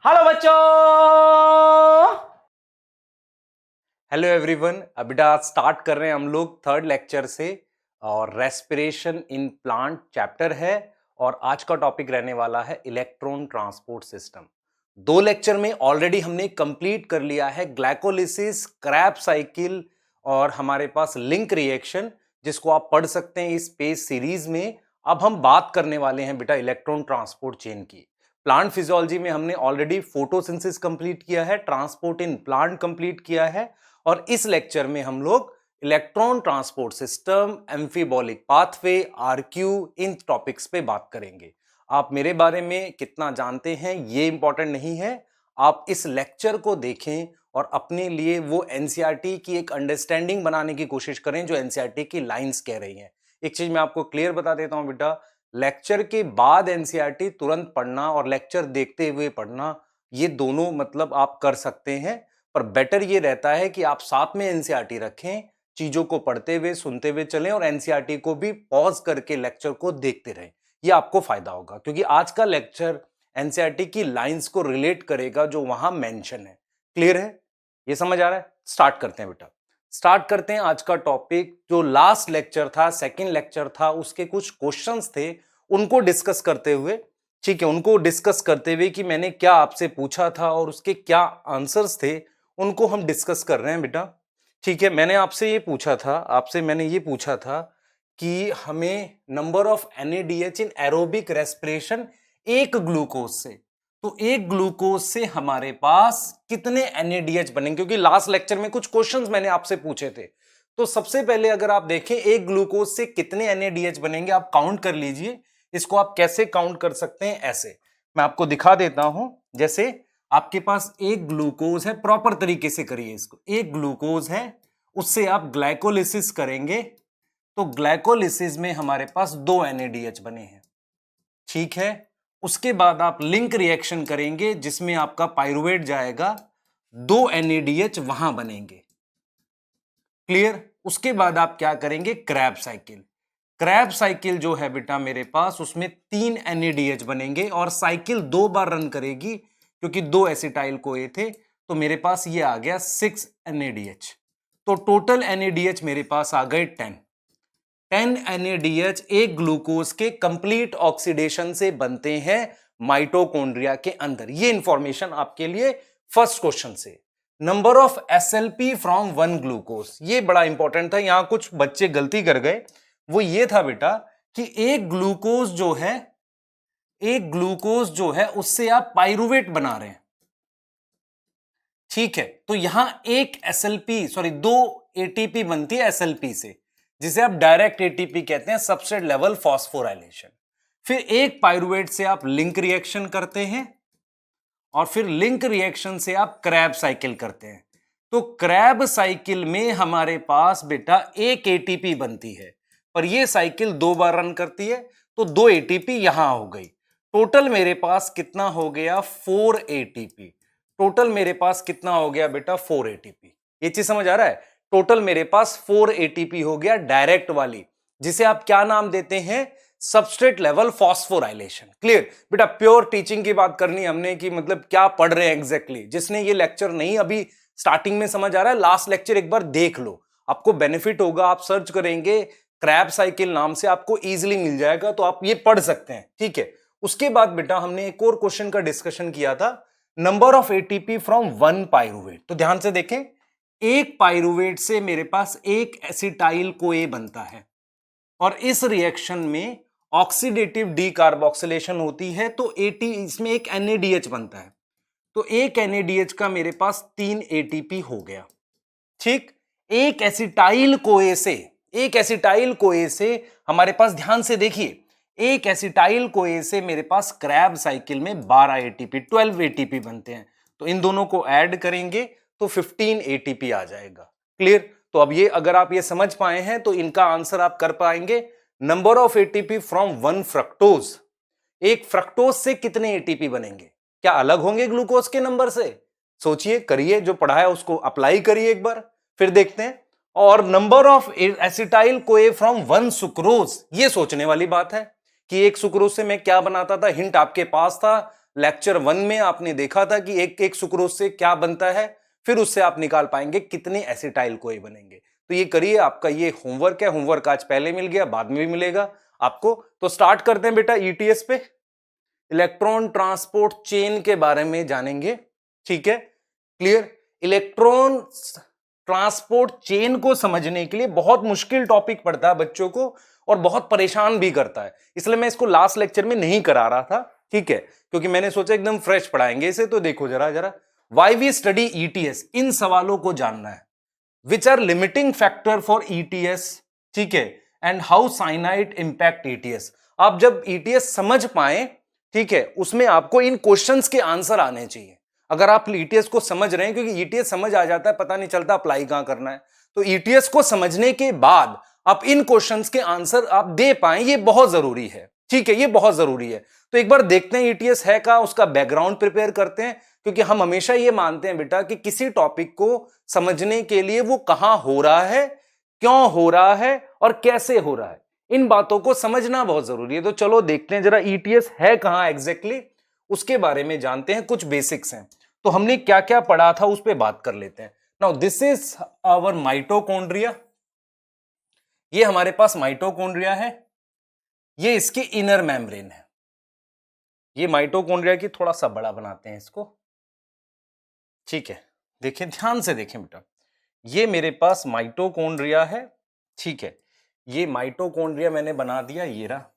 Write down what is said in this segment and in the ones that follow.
Hello बच्चों। Hello everyone. अभी start कर रहे हैं हम लोग थर्ड लेक्चर से और रेस्पिरेशन इन प्लांट चैप्टर है और आज का टॉपिक रहने वाला है इलेक्ट्रॉन ट्रांसपोर्ट सिस्टम। दो लेक्चर में ऑलरेडी हमने कंप्लीट कर लिया है ग्लाइकोलिसिस, क्रैब साइकिल और हमारे पास लिंक रिएक्शन, जिसको आप पढ़ सकते हैं इस पेज सीरीज में। अब हम बात करने वाले हैं बेटा इलेक्ट्रॉन ट्रांसपोर्ट चेन की। प्लांट फिजियोलॉजी में हमने ऑलरेडी फोटोसिंथेसिस कंप्लीट किया है, ट्रांसपोर्ट इन प्लांट कंप्लीट किया है और इस लेक्चर में हम लोग electron transport system, amphibolic pathway, RQ, इन टॉपिक्स पे बात करेंगे। आप मेरे बारे में कितना जानते हैं ये इंपॉर्टेंट नहीं है, आप इस लेक्चर को देखें और अपने लिए वो एनसीईआरटी की एक अंडरस्टैंडिंग बनाने की कोशिश करें जो एनसीईआरटी की लाइंस कह रही हैं। एक चीज मैं आपको क्लियर बता देता हूं बेटा, लेक्चर के बाद एनसीईआरटी तुरंत पढ़ना और लेक्चर देखते हुए पढ़ना, ये दोनों मतलब आप कर सकते हैं, पर बेटर ये रहता है कि आप साथ में एनसीईआरटी रखें, चीजों को पढ़ते हुए सुनते हुए चलें और एनसीईआरटी को भी पॉज करके लेक्चर को देखते रहें। ये आपको फायदा होगा क्योंकि आज का लेक्चर एनसीईआरटी की लाइंस को रिलेट करेगा जो वहां मेंशन है। क्लियर है? ये समझ आ रहा है? स्टार्ट करते हैं बेटा। स्टार्ट करते हैं आज का टॉपिक। जो लास्ट लेक्चर था, सेकंड लेक्चर था, उसके कुछ क्वेश्चंस थे, उनको डिस्कस करते हुए, ठीक है, उनको डिस्कस करते हुए कि मैंने क्या आपसे पूछा था और उसके क्या आंसर्स थे, उनको हम डिस्कस कर रहे हैं बेटा। ठीक है, मैंने ये पूछा था कि हमें number of NADH in aerobic respiration एक ग्लूकोज से, तो एक ग्लूकोज से हमारे पास कितने NADH बनेंगे, क्योंकि लास्ट लेक्चर में कुछ क्वेश्चंस मैंने आपसे पूछे थे। तो सबसे पहले अगर आप देखें एक ग्लूकोज से कितने NADH बनेंगे, आप काउंट कर लीजिए। इसको आप कैसे काउंट कर सकते हैं? ऐसे मैं आपको दिखा देता हूं। जैसे आपके पास एक ग्लूकोज है, प्रॉपर तरीके से करिए इसको। एक ग्लूकोज है, उससे आप ग्लाइकोलिसिस करेंगे तो ग्लाइकोलिसिस में हमारे पास 2 NADH बने हैं। ठीक है, उसके बाद आप लिंक रिएक्शन करेंगे जिसमें आपका पाइरुवेट जाएगा, 2 NADH वहां बनेंगे। क्लियर? उसके बाद आप क्या करेंगे? Krebs cycle. क्रैब साइकिल जो है बेटा मेरे पास, उसमें 3 NADH बनेंगे और साइकिल 2 बार रन करेगी क्योंकि 2 एसिटाइल कोए थे, तो मेरे पास ये आ गया 6 NADH। तो टोटल NADH मेरे पास आ गए 10 NADH एक ग्लूकोज के कंप्लीट ऑक्सीडेशन से बनते हैं माइटोकॉन्ड्रिया के अंदर। ये इंफॉर्मेशन आपके लिए फर्स्ट क्वेश्चन से। Number of SLP from 1 glucose, ये बड़ा इंपॉर्टेंट था, यहां कुछ बच्चे गलती कर गए। वो ये था बेटा कि एक ग्लूकोज जो है उससे आप पाइरुवेट बना रहे हैं। ठीक है, तो यहां एक दो ATP बनती है SLP से, जिसे आप डायरेक्ट ATP कहते हैं, सबस्ट्रेट लेवल फॉस्फोराइलेशन। फिर एक पाइरुवेट से आप लिंक रिएक्शन करते हैं और फिर लिंक रिएक्शन से आप क्रैब साइकिल करते हैं। तो क्रैब साइकिल में हमारे पास बेटा एक ATP बनती है, पर यह साइकिल 2 बार रन करती है, तो 2 ATP यहां हो गई। टोटल मेरे पास कितना हो गया? 4 ATP। टोटल मेरे पास कितना हो गया बेटा? 4 ATP। ये चीज समझ आ रहा है? टोटल मेरे पास 4 ATP हो गया डायरेक्ट वाली, जिसे आप क्या नाम देते हैं? Substrate level phosphorylation. क्लियर बेटा? प्योर टीचिंग की बात करनी हमने कि मतलब क्या पढ़ रहे हैं एग्जैक्टली। जिसने ये लेक्चर नहीं अभी स्टार्टिंग में समझ आ रहा है, लास्ट लेक्चर एक बार देख लो, आपको बेनिफिट होगा। आप सर्च करेंगे क्रैब साइकिल नाम से, आपको इजीली मिल जाएगा, तो आप ये पढ़ सकते हैं। ठीक है, उसके बाद बेटा हमने एक और क्वेश्चन का डिस्कशन किया था, number of ATP from 1 pyruvate. तो ध्यान से देखें, एक पाइरुवेट से मेरे पास एक एसिटाइल कोए बनता है और इस रिएक्शन में ऑक्सीडेटिव डीकार्बोक्सिलेशन होती है, तो इसमें एक NADH बनता है, तो एक NADH का मेरे पास 3 ATP हो गया। ठीक, एक एसिटाइल कोए से हमारे पास, ध्यान से देखिए, एक एसिटाइल कोए से मेरे पास क्रैब साइकिल में 12 ATP, 12 ATP बनते हैं। तो इन दोनों को ऐड करेंगे तो 15 ATP आ जाएगा। क्लियर? तो अब ये अगर आप ये समझ पाए हैं तो इनका आंसर आप कर पाएंगे। Number of ATP from 1 fructose, एक फ्रक्टोज से कितने ATP बनेंगे? क्या अलग होंगे ग्लूकोज के नंबर से? सोचिए, करिए, जो पढ़ा है उसको अप्लाई करिए एक बार, फिर देखते हैं। और number of acetyl CoA from 1 sucrose, ये सोचने वाली बात है कि एक सुक्रोज से मैं क्या बनाता था। हिंट आपके पास था, लेक्चर 1 में आपने देखा था कि एक एक सुक्रोज से क्या बनता है, फिर उससे आप निकाल पाएंगे कितने एसिटाइल कोए बनेंगे। तो ये करिए, आपका ये होमवर्क है, होमवर्क आज पहले मिल गया, बाद में भी मिलेगा आपको। तो स्टार्ट करते हैं बेटा ईटीएस पे, इलेक्ट्रॉन ट्रांसपोर्ट चेन के बारे में जानेंगे। ठीक है, क्लियर। इलेक्ट्रॉन ट्रांसपोर्ट चेन को समझने के लिए बहुत मुश्किल टॉपिक पड़ता है बच्चों को और बहुत परेशान भी करता है, इसलिए मैं इसको लास्ट लेक्चर में नहीं करा रहा था। ठीक है, क्योंकि मैंने सोचा एकदम फ्रेश पढ़ाएंगे इसे। तो देखो जरा जरा, वाई वी स्टडी ईटीएस, इन सवालों को जानना है। Which are limiting factor for ETS, ठीक है, and how cyanide impact ETS. आप जब ईटीएस समझ पाए, ठीक है, उसमें आपको इन क्वेश्चंस के आंसर आने चाहिए। अगर आप ईटीएस को समझ रहे हैं, क्योंकि ईटीएस समझ आ जाता है, पता नहीं चलता अप्लाई कहां करना है। तो ईटीएस को समझने के बाद आप इन क्वेश्चंस के आंसर आप दे पाए, ये बहुत जरूरी है। ठीक है, ये बहुत जरूरी है। तो एक बार देखते हैं ईटीएस है क्या, उसका बैकग्राउंड प्रिपेयर करते हैं, क्योंकि हम हमेशा ये मानते हैं बेटा कि किसी टॉपिक को समझने के लिए वो कहां हो रहा है, क्यों हो रहा है और कैसे हो रहा है, इन बातों को समझना बहुत जरूरी है। तो चलो देखते हैं जरा ईटीएस है कहां एग्जैक्टली, उसके बारे में जानते हैं। कुछ बेसिक्स हैं, तो हमने क्या क्या पढ़ा था उस पर बात कर लेते हैं। Now this is our mitochondria, ये हमारे पास माइटोकॉन्ड्रिया है, ये इसकी इनर मेम्ब्रेन है। ये माइटोकॉन्ड्रिया की थोड़ा सा बड़ा बनाते हैं इसको। ठीक है, देखें, ध्यान से देखें बेटा, ये मेरे पास माइटोकॉन्ड्रिया है। ठीक है, ये माइटोकॉन्ड्रिया मैंने बना दिया, ये रहा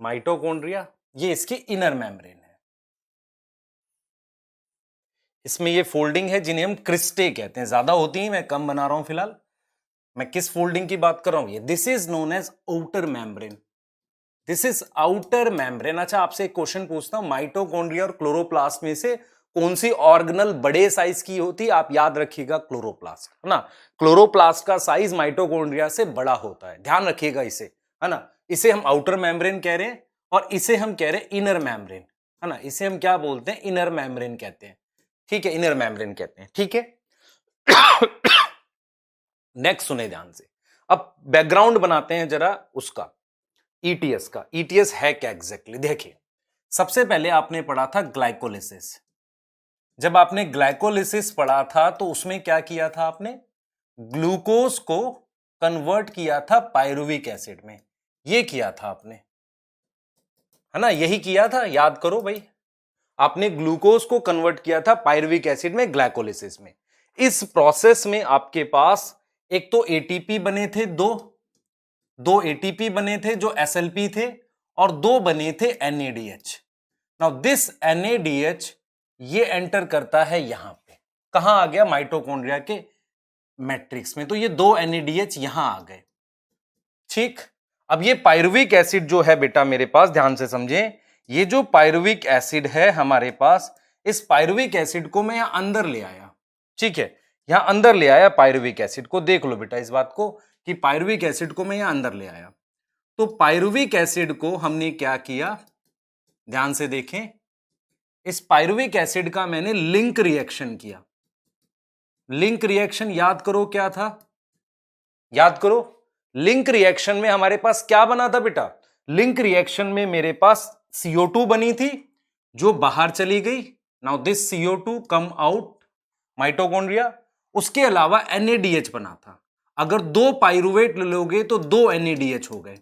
माइटोकॉन्ड्रिया, ये इसकी इनर मेम्ब्रेन है। इसमें ये फोल्डिंग है जिन्हें हम क्रिस्टे कहते हैं, ज्यादा होती हैं, मैं कम बना रहा हूं फिलहाल। मैं किस फोल्डिंग की बात कर रहा हूं, ये this is known as outer membrane, this is outer membrane. अच्छा, आपसे एक क्वेश्चन पूछता हूं, माइटोकॉन्ड्रिया और क्लोरोप्लास्ट में से कौन सी ऑर्गेनल बड़े साइज की होती है? आप याद रखिएगा क्लोरोप्लास्ट, है ना। क्लोरोप्लास्ट का साइज माइटोकॉन्ड्रिया से बड़ा होता है, ध्यान रखिएगा इसे, है ना। इसे हम आउटर मेम्ब्रेन कह रहे हैं और इसे हम कह रहे हैं इनर मेम्ब्रेन, है ना। इसे हम क्या बोलते हैं? इनर मेम्ब्रेन कहते हैं। ठीक है, इनर मेम्ब्रेन कहते हैं। ठीक है, नेक्स्ट सुने ध्यान से। अब बैकग्राउंड बनाते हैं जरा उसका, ईटीएस का। ईटीएस है क्या एग्जैक्टली? देखिए, सबसे पहले आपने पढ़ा था ग्लाइकोलिसिस। जब आपने ग्लाइकोलिसिस पढ़ा था तो उसमें क्या किया था आपने? ग्लूकोज को कन्वर्ट किया था पायरुविक एसिड में, ये किया था आपने, है ना, यही किया था, याद करो भाई। आपने ग्लूकोज को कन्वर्ट किया था पायरुविक एसिड में ग्लाइकोलिसिस में। इस प्रोसेस में आपके पास एक तो एटीपी बने थे, दो एटीपी बने थे जो एसएलपी थे, और दो बने थे एनएडीएच। नाउ दिस एनएडीएच ये एंटर करता है यहां पे, कहां आ गया? माइटोकॉन्ड्रिया के मैट्रिक्स में। तो ये दो एनएडीएच यहां आ गए। ठीक, अब ये पायरुविक एसिड जो है बेटा मेरे पास, ध्यान से समझें, ये जो पायरुविक एसिड है हमारे पास, इस पायरुविक एसिड को मैं यहां अंदर ले आया। ठीक है, यहां अंदर ले आया पायरुविक एसिड को। देख लो बेटा इस बात को कि पायरुविक एसिड को मैं यहां अंदर ले आया। तो पायरुविक एसिड को हमने क्या किया, ध्यान से देखें, इस पायरुविक एसिड का मैंने लिंक रिएक्शन किया। लिंक रिएक्शन याद करो क्या था? याद करो, लिंक रिएक्शन में हमारे पास क्या बना था बेटा? लिंक रिएक्शन में मेरे पास CO2 बनी थी जो बाहर चली गई। Now this CO2 come out mitochondria. उसके अलावा NADH बना था। अगर दो पाइरुवेट ले लोगे तो दो NADH हो गए।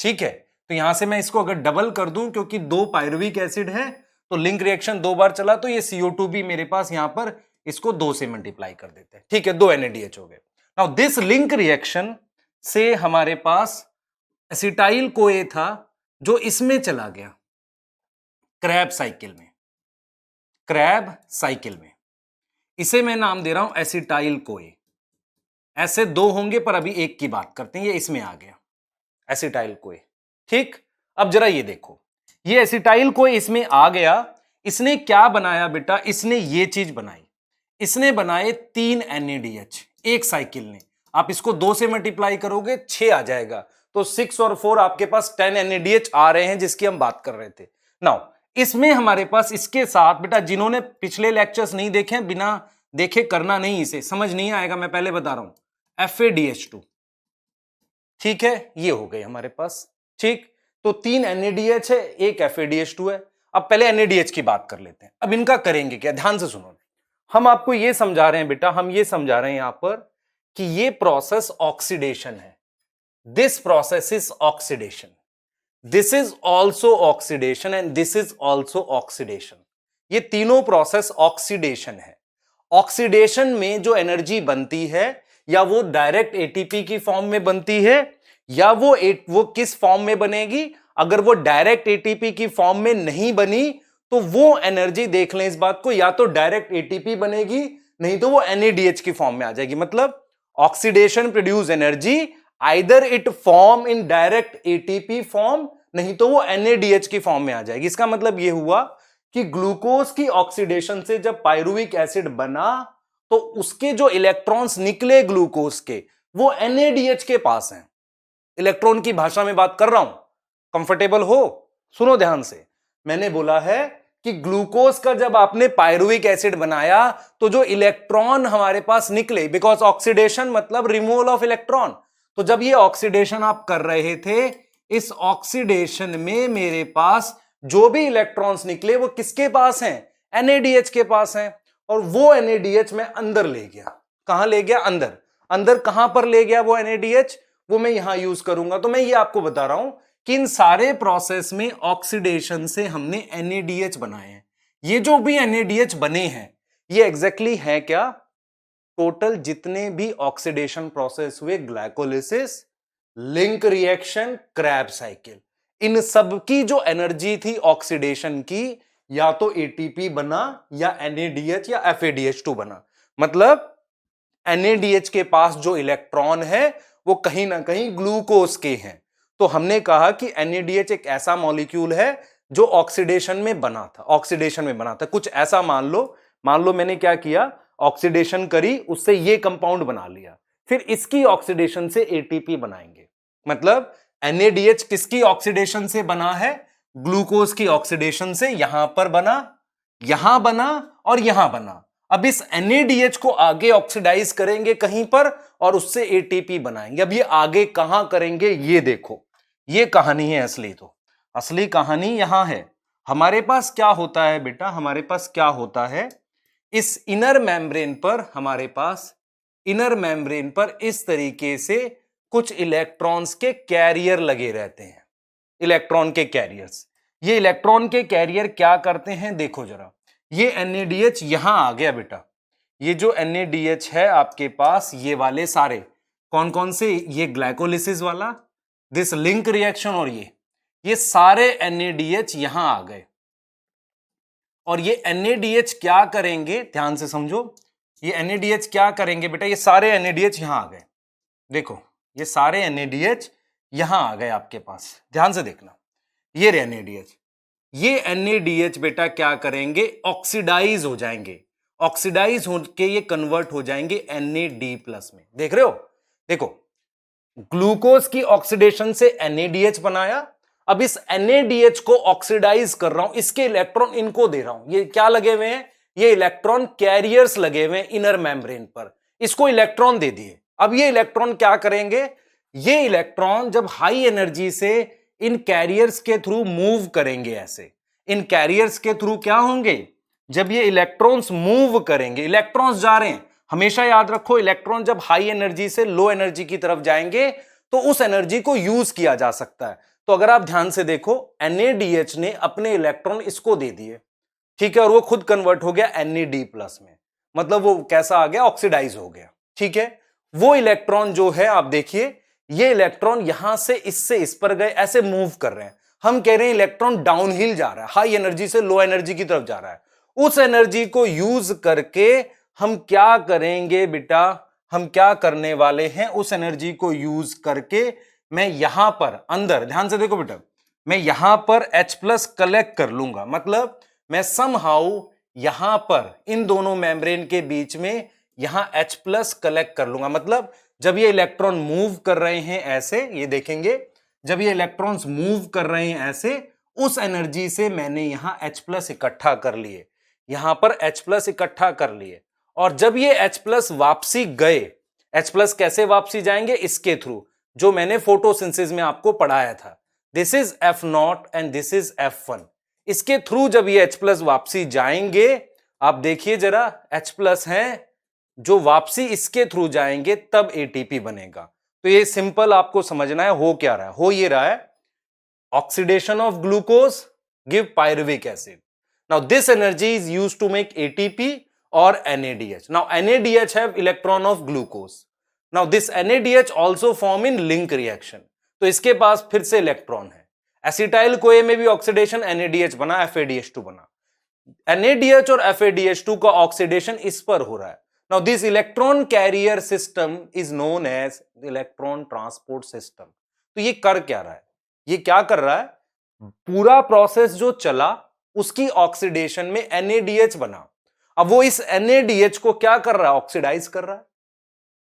ठीक है, तो यहां से मैं इसको अगर डबल कर दूं, क्योंकि दो पायरुविक एसिड है तो लिंक रिएक्शन दो बार चला, तो ये CO2 भी मेरे पास यहां पर इसको दो से मल्टीप्लाई कर देते हैं। ठीक है, दो NADH हो गए। नाउ दिस लिंक रिएक्शन से हमारे पास एसिटाइल कोए था जो इसमें चला गया, क्रैब साइकिल में, क्रैब साइकिल में। इसे मैं नाम दे रहा हूं एसिटाइल कोए। ऐसे दो होंगे पर अभी एक की बात करते हैं, ये इसमें आ गया एसिटाइल कोए। ठीक, अब जरा ये देखो, ये एसिटाइल कोए इसमें आ गया। इसने क्या बनाया बेटा? इसने ये चीज बनाई, इसने बनाए 3 NADH एक साइकिल ने। आप इसको 2 से मल्टीप्लाई करोगे 6 आ जाएगा, तो 6 और 4 आपके पास 10 NADH आ रहे हैं जिसकी हम बात कर रहे थे। नाउ इसमें हमारे पास इसके साथ बेटा, जिन्होंने पिछले लेक्चर्स नहीं देखे, बिना देखे करना नहीं, इसे समझ नहीं आएगा, मैं पहले बता रहा हूं, FADH2। ठीक है, ये हो गए हमारे पास। ठीक, तो 3 NADH है, एक FADH2 है। अब पहले NADH की बात कर लेते हैं। अब इनका करेंगे क्या, ध्यान से सुनो। हम आपको ये समझा रहे हैं बेटा, हम ये समझा रहे हैं यहां पर कि ये प्रोसेस ऑक्सीडेशन है। This process is oxidation, this is also oxidation and this is also oxidation. ये तीनों प्रोसेस ऑक्सीडेशन है। ऑक्सीडेशन में जो एनर्जी बनती है या वो डायरेक्ट एटीपी की फॉर्म में बनती है या वो किस फॉर्म में बनेगी। अगर वो डायरेक्ट एटीपी की फॉर्म में नहीं बनी तो वो एनर्जी, देख लें इस बात को, या तो डायरेक्ट एटीपी बनेगी नहीं तो वो NADH की फॉर्म में आ जाएगी। मतलब oxidation produce energy, either it form in direct ATP form नहीं तो वो NADH की फॉर्म में आ जाएगी। इसका मतलब ये हुआ कि ग्लूकोज की ऑक्सीडेशन से जब पायरुविक एसिड बना तो उसके जो इलेक्ट्रॉन्स निकले ग्लूकोज के वो NADH के पास हैं। इलेक्ट्रॉन की भाषा में बात कर रहा हूं, कंफर्टेबल हो? सुनो ध्यान से। मैंने बोला है कि ग्लूकोज का जब आपने पायरुविक एसिड बनाया तो जो इलेक्ट्रॉन हमारे पास निकले, बिकॉज ऑक्सीडेशन मतलब रिमूवल ऑफ इलेक्ट्रॉन, तो जब ये ऑक्सीडेशन आप कर रहे थे, इस ऑक्सीडेशन में मेरे पास जो भी इलेक्ट्रॉन्स निकले वो किसके पास हैं? NADH के पास हैं। और वो NADH मैं अंदर ले गया। कहां ले गया? अंदर। अंदर कहां पर ले गया वो NADH? वो मैं यहां यूज करूंगा। तो मैं ये आपको बता रहा हूं कि इन सारे प्रोसेस में ऑक्सीडेशन से हमने NADH बनाए हैं। ये जो भी NADH बने हैं ये एग्जैक्टली है क्या? टोटल जितने भी ऑक्सीडेशन प्रोसेस हुए, glycolysis, link reaction, Krebs cycle, इन सब की जो एनर्जी थी ऑक्सीडेशन की, या तो एटीपी बना या NADH या FADH2 बना। मतलब NADH के पास जो इलेक्ट्रॉन है वो कहीं ना कहीं ग्लूकोज के हैं। तो हमने कहा कि NADH एक ऐसा मॉलिक्यूल है जो ऑक्सीडेशन में बना था। कुछ ऐसा मान लो मैंने क्या किया, ऑक्सीडेशन करी, उससे ये कंपाउंड बना लिया, फिर इसकी ऑक्सीडेशन से एटीपी बनाएंगे। मतलब NADH किसकी ऑक्सीडेशन से बना है? ग्लूकोज की ऑक्सीडेशन से। यहां पर बना, यहां बना और यहां बना। अब इस NADH को आगे ऑक्सीडाइज करेंगे कहीं पर और उससे एटीपी बनाएंगे। अब ये आगे कहां करेंगे ये देखो, ये कहानी है असली। तो असली कहानी यहां है। हमारे पास क्या होता है बेटा, हमारे पास क्या होता है, इस इनर मेम्ब्रेन पर, हमारे पास इनर मेम्ब्रेन पर इस तरीके से कुछ इलेक्ट्रॉन्स के कैरियर लगे रहते हैं। इलेक्ट्रॉन के कैरियर्स, ये इलेक्ट्रॉन के कैरियर क्या करते हैं देखो जरा। ये NADH यहां आ गया बेटा। ये जो NADH है आपके पास, ये वाले सारे कौन कौन से, ये ग्लाइकोलिसिस वाला, दिस लिंक रिएक्शन, और ये सारे NADH यहां आ गए। और ये NADH क्या करेंगे, ध्यान से समझो। ये NADH क्या करेंगे बेटा, ये सारे NADH यहां आ गए। देखो ये सारे NADH यहां आ गए आपके पास, ध्यान से देखना। ये रे NADH, ये NADH बेटा क्या करेंगे, ऑक्सीडाइज हो जाएंगे। ऑक्सीडाइज होकर ये कन्वर्ट हो जाएंगे NAD+ में। देख रहे हो? देखो ग्लूकोज की ऑक्सीडेशन से NADH बनाया। अब इस NADH को ऑक्सीडाइज कर रहा हूं, इसके इलेक्ट्रॉन इनको दे रहा हूं। ये क्या लगे हुए हैं? ये इलेक्ट्रॉन कैरियर्स लगे हुए हैं इनर मेम्ब्रेन पर। इसको इलेक्ट्रॉन दे दिए। अब ये इलेक्ट्रॉन क्या करेंगे, ये इलेक्ट्रॉन जब हाई एनर्जी से इन कैरियर्स के थ्रू मूव करेंगे, ऐसे इन कैरियर्स के थ्रू क्या होंगे, जब ये इलेक्ट्रॉन्स मूव करेंगे, इलेक्ट्रॉन्स जा रहे हैं, हमेशा याद रखो इलेक्ट्रॉन जब हाई एनर्जी से लो एनर्जी की तरफ जाएंगे तो उस एनर्जी को यूज किया जा सकता है। तो अगर आप ध्यान से देखो, NADH ने अपने इलेक्ट्रॉन इसको दे दिए, ठीक है, और वो खुद कन्वर्ट हो गया NAD+ में। मतलब वो कैसा आ गया, ऑक्सीडाइज हो गया। ठीक है, वो इलेक्ट्रॉन जो है आप देखिए, ये इलेक्ट्रॉन यहां से इससे इस पर गए, ऐसे मूव कर रहे हैं। हम कह रहे हैं इलेक्ट्रॉन डाउनहिल जा रहा है, हाई एनर्जी से लो एनर्जी की तरफ जा रहा है। उस एनर्जी को यूज करके हम क्या करेंगे बेटा, हम क्या करने वाले हैं, उस एनर्जी को यूज करके मैं यहां पर अंदर, ध्यान से देखो बेटा, मैं यहां पर H+ कलेक्ट कर लूंगा। मतलब मैं समहाउ यहां पर इन दोनों मेम्ब्रेन के बीच में यहां H+ कलेक्ट कर लूंगा। मतलब जब ये इलेक्ट्रॉन मूव कर रहे हैं ऐसे, ये देखेंगे जब ये इलेक्ट्रॉन्स मूव कर रहे हैं ऐसे, उस एनर्जी से मैंने यहां H+ इकट्ठा कर लिए, यहां पर H+ इकट्ठा कर लिए। और जब ये H+ वापसी गए, H+ कैसे वापसी जाएंगे, इसके थ्रू, जो मैंने फोटोसिंथेसिस में आपको पढ़ाया था। This is F0 and this is F1। इसके थ्रू जब ये H+ वापसी जाएंगे, आप देखिए जरा H+ हैं जो वापसी इसके थ्रू जाएंगे तब ATP बनेगा। तो ये सिंपल आपको समझना है हो क्या रहा है, हो ये रहा है oxidation of glucose give pyruvic acid. Now this energy is used to make ATP or NADH. Now NADH have electron of glucose. Now this NADH also form in link reaction. तो इसके पास फिर से इलेक्ट्रॉन है। Acetyl CoA में भी oxidation NADH बना, FADH2 बना। NADH और FADH2 का ऑक्सीडेशन इस पर हो रहा है। Now this electron carrier system is known as electron transport system. तो ये कर क्या रहा है? ये क्या कर रहा है? पूरा प्रोसेस जो चला उसकी ऑक्सीडेशन में NADH बना। अब वो इस NADH को क्या कर रहा है? ऑक्सीडाइज कर रहा है।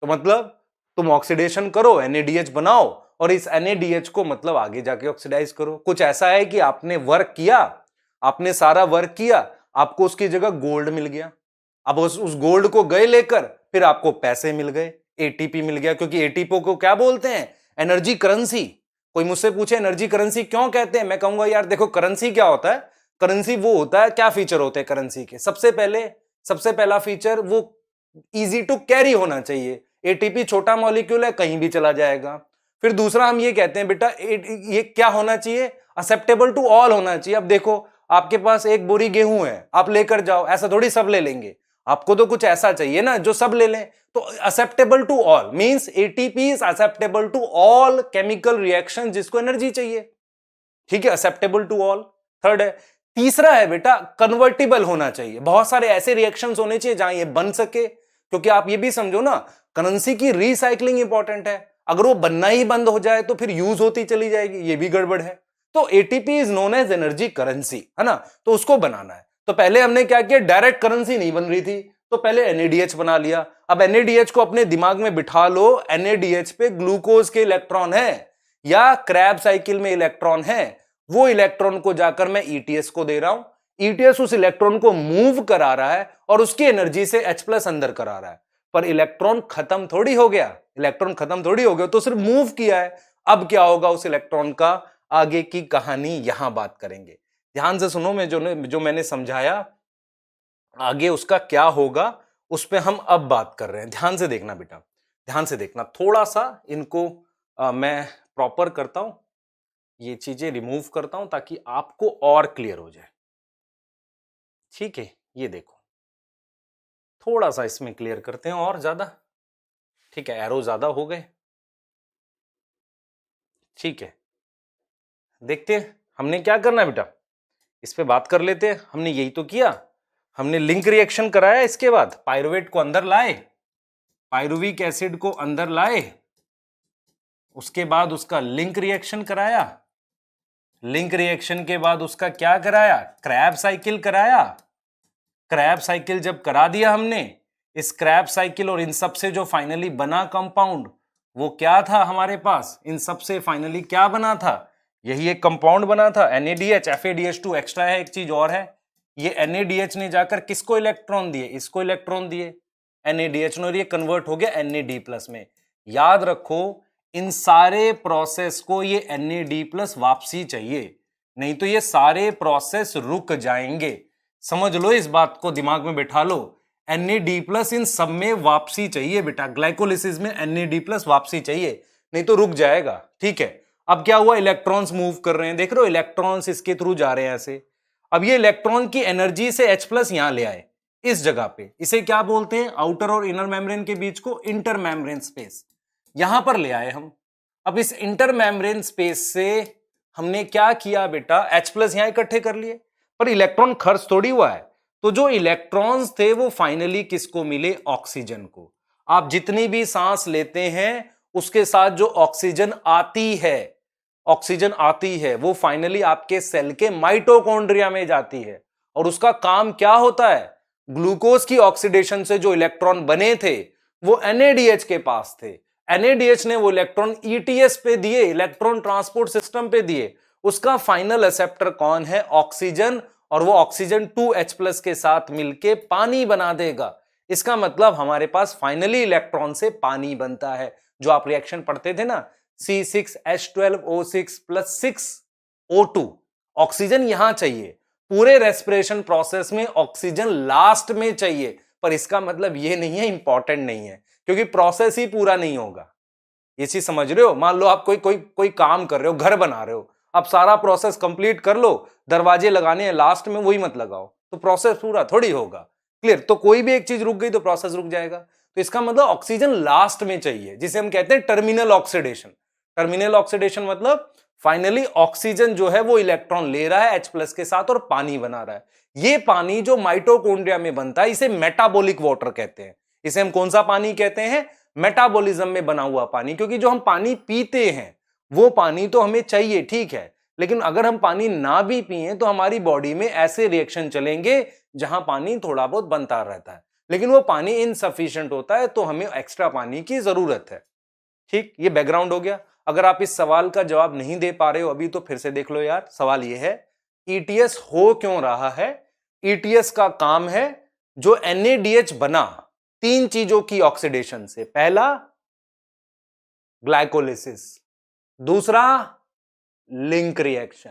तो मतलब तुम ऑक्सीडेशन करो, NADH बनाओ और इस NADH को मतलब आगे जाके ऑक्सीडाइज करो। कुछ ऐसा है कि आपने वर्क किया, आपने सारा वर्क किया, आपको उसकी जगह गोल्ड मिल गया। अब उस गोल्ड को गए लेकर फिर आपको पैसे मिल गए, ATP मिल गया, क्योंकि ATP को क्या बोलते हैं? Energy currency. कोई मुझसे पूछे एनर्जी करेंसी क्यों कहते हैं, मैं कहूंगा यार देखो करेंसी क्या होता है? करेंसी वो होता है, क्या फीचर होते हैं करेंसी के? सबसे पहला फीचर वो इजी टू कैरी होना चाहिए। ATP छोटा मॉलिक्यूल है, कहीं भी चला जाएगा। फिर दूसरा हम ये कहते हैं बेटा ये क्या होना चाहिए? एक्सेप्टेबल टू ऑल होना चाहिए। अब देखो आपके पास एक बोरी गेहूं है, आप लेकर जाओ, ऐसा थोड़ी सब ले लेंगे, आपको तो कुछ ऐसा चाहिए ना जो सब ले लें। तो acceptable to all means ATP is acceptable to all chemical reaction जिसको एनर्जी चाहिए। ठीक है, एक्सेप्टेबल टू ऑल थर्ड है। तीसरा है बेटा कन्वर्टिबल होना चाहिए। बहुत सारे ऐसे रिएक्शंस होने चाहिए जहां ये बन सके, क्योंकि आप ये भी समझो ना करेंसी की रिसाइकलिंग इंपॉर्टेंट है। अगर वो बनना ही बंद हो जाए तो फिर यूज होती चली जाएगी, ये भी गड़बड़ है। तो ATP is known as energy currency, है ना? तो उसको बनाना है। तो पहले हमने क्या किया, डायरेक्ट करेंसी नहीं बन रही थी तो पहले NADH बना लिया। अब NADH को अपने दिमाग में बिठा लो, NADH पे ग्लूकोज के इलेक्ट्रॉन है या क्रैब साइकिल में इलेक्ट्रॉन है, वो इलेक्ट्रॉन को जाकर मैं ETS को दे रहा हूं। ETS उस इलेक्ट्रॉन को मूव करा रहा है और उसकी एनर्जी से H+ अंदर करा रहा है। पर इलेक्ट्रॉन खत्म थोड़ी हो गया, तो सिर्फ मूव किया है। अब क्या होगा उस इलेक्ट्रॉन का, आगे की कहानी यहां बात करेंगे। ध्यान से सुनो, मैं जो मैंने समझाया आगे उसका क्या होगा उस पे हम अब बात कर रहे हैं। ध्यान से देखना बेटा, ध्यान से देखना। थोड़ा सा इनको मैं प्रॉपर करता हूं, ये चीजें रिमूव करता हूं ताकि आपको और क्लियर हो जाए। ठीक है, ये देखो थोड़ा सा इसमें क्लियर करते हैं और ज्यादा। ठीक है, एरो ज्यादा हो गए। ठीक है, देखते हैं हमने क्या करना है बेटा, इस पे बात कर लेते हैं। हमने यही तो किया, हमने लिंक रिएक्शन कराया, इसके बाद पायरुवेट को अंदर लाए, पायरुविक एसिड को अंदर लाए, उसके बाद उसका लिंक रिएक्शन कराया, लिंक रिएक्शन के बाद उसका क्या कराया, क्रैब साइकिल कराया। क्रैब साइकिल जब करा दिया हमने, इस क्रैब साइकिल और इन सब से जो फाइनली बना कंपाउंड वो क्या था हमारे पास, इन सब से फाइनली क्या बना था, यही एक कंपाउंड बना था NADH। FADH2 एक्स्ट्रा है, एक चीज और है, ये NADH ने जाकर किसको इलेक्ट्रॉन दिए, इसको इलेक्ट्रॉन दिए NADH ने, और ये कन्वर्ट हो गया NAD+ में। याद रखो इन सारे प्रोसेस को ये NAD+ वापसी चाहिए, नहीं तो ये सारे प्रोसेस रुक जाएंगे। समझ लो, इस बात को दिमाग में बैठा लो, NAD+ इन सब में वापसी चाहिए बेटा, ग्लाइकोलिसिस में NAD+ वापसी चाहिए, नहीं तो रुक जाएगा। ठीक है, अब क्या हुआ, इलेक्ट्रॉन्स मूव कर रहे हैं, देख रहे हो इलेक्ट्रॉन्स इसके थ्रू जा रहे हैं ऐसे। अब ये इलेक्ट्रॉन की एनर्जी से H+ यहां ले आए इस जगह पे, इसे क्या बोलते हैं, आउटर और इनर मेम्ब्रेन के बीच को इंटर मेम्ब्रेन स्पेस, यहां पर ले आए हम। अब इस इंटर मेम्ब्रेन स्पेस से हमने क्या किया बेटा, H+ यहां इकट्ठे कर लिए, पर इलेक्ट्रॉन खर्च थोड़ी हुआ है। तो जो इलेक्ट्रॉन्स थे वो फाइनली किसको मिले, ऑक्सीजन को। आप जितनी भी सांस लेते हैं उसके साथ जो ऑक्सीजन आती है वो फाइनली आपके सेल के माइटोकॉन्ड्रिया में जाती है, और उसका काम क्या होता है, ग्लूकोज की ऑक्सीडेशन से जो इलेक्ट्रॉन बने थे वो NADH के पास थे, NADH ने वो इलेक्ट्रॉन ETS पे दिए, इलेक्ट्रॉन ट्रांसपोर्ट सिस्टम पे दिए। उसका फाइनल एक्सेप्टर कौन है, ऑक्सीजन, और वो ऑक्सीजन 2H+ के साथ मिलके पानी बना देगा। इसका मतलब हमारे पास फाइनली इलेक्ट्रॉन से पानी बनता है। जो आप रिएक्शन पढ़ते थे ना, C6H12O6 + 6O2, ऑक्सीजन यहां चाहिए पूरे रेस्पिरेशन प्रोसेस में ऑक्सीजन लास्ट में चाहिए, पर इसका मतलब ये नहीं है इंपॉर्टेंट नहीं है, क्योंकि प्रोसेस ही पूरा नहीं होगा। ये चीज समझ रहे हो? मान लो आप कोई काम कर रहे हो, घर बना रहे हो, अब सारा प्रोसेस कंप्लीट कर लो, दरवाजे लगाने हैं लास्ट में, वही मत लगाओ, तो प्रोसेस पूरा थोड़ी होगा। क्लियर? तो कोई भी एक चीज रुक गई तो प्रोसेस रुक जाएगा। तो इसका मतलब ऑक्सीजन लास्ट में चाहिए, जिसे हम कहते हैं टर्मिनल ऑक्सीडेशन। टर्मिनल ऑक्सीडेशन मतलब फाइनली ऑक्सीजन जो है वो इलेक्ट्रॉन ले रहा है H+ के साथ और पानी बना रहा है। ये पानी जो माइटोकॉन्ड्रिया में बनता है इसे मेटाबॉलिक वाटर कहते हैं। इसे हम कौन सा पानी कहते हैं? मेटाबॉलिज्म में बना हुआ पानी। क्योंकि जो हम पानी पीते हैं वो पानी तो हमें चाहिए, ठीक है, लेकिन अगर हम पानी ना भी पिए तो हमारी बॉडी में ऐसे रिएक्शन चलेंगे जहां पानी थोड़ा बहुत बनता रहता है, लेकिन वो पानी इनसफिशिएंट होता है, तो हमें एक्स्ट्रा पानी की जरूरत है। ठीक, ये बैकग्राउंड हो गया। अगर आप इस सवाल का जवाब नहीं दे पा रहे हो अभी तो फिर से देख लो यार। सवाल ये है, ईटीएस हो क्यों रहा है? ईटीएस का काम है जो NADH बना 3 चीजों की ऑक्सीडेशन से। पहला ग्लाइकोलिसिस, दूसरा लिंक रिएक्शन,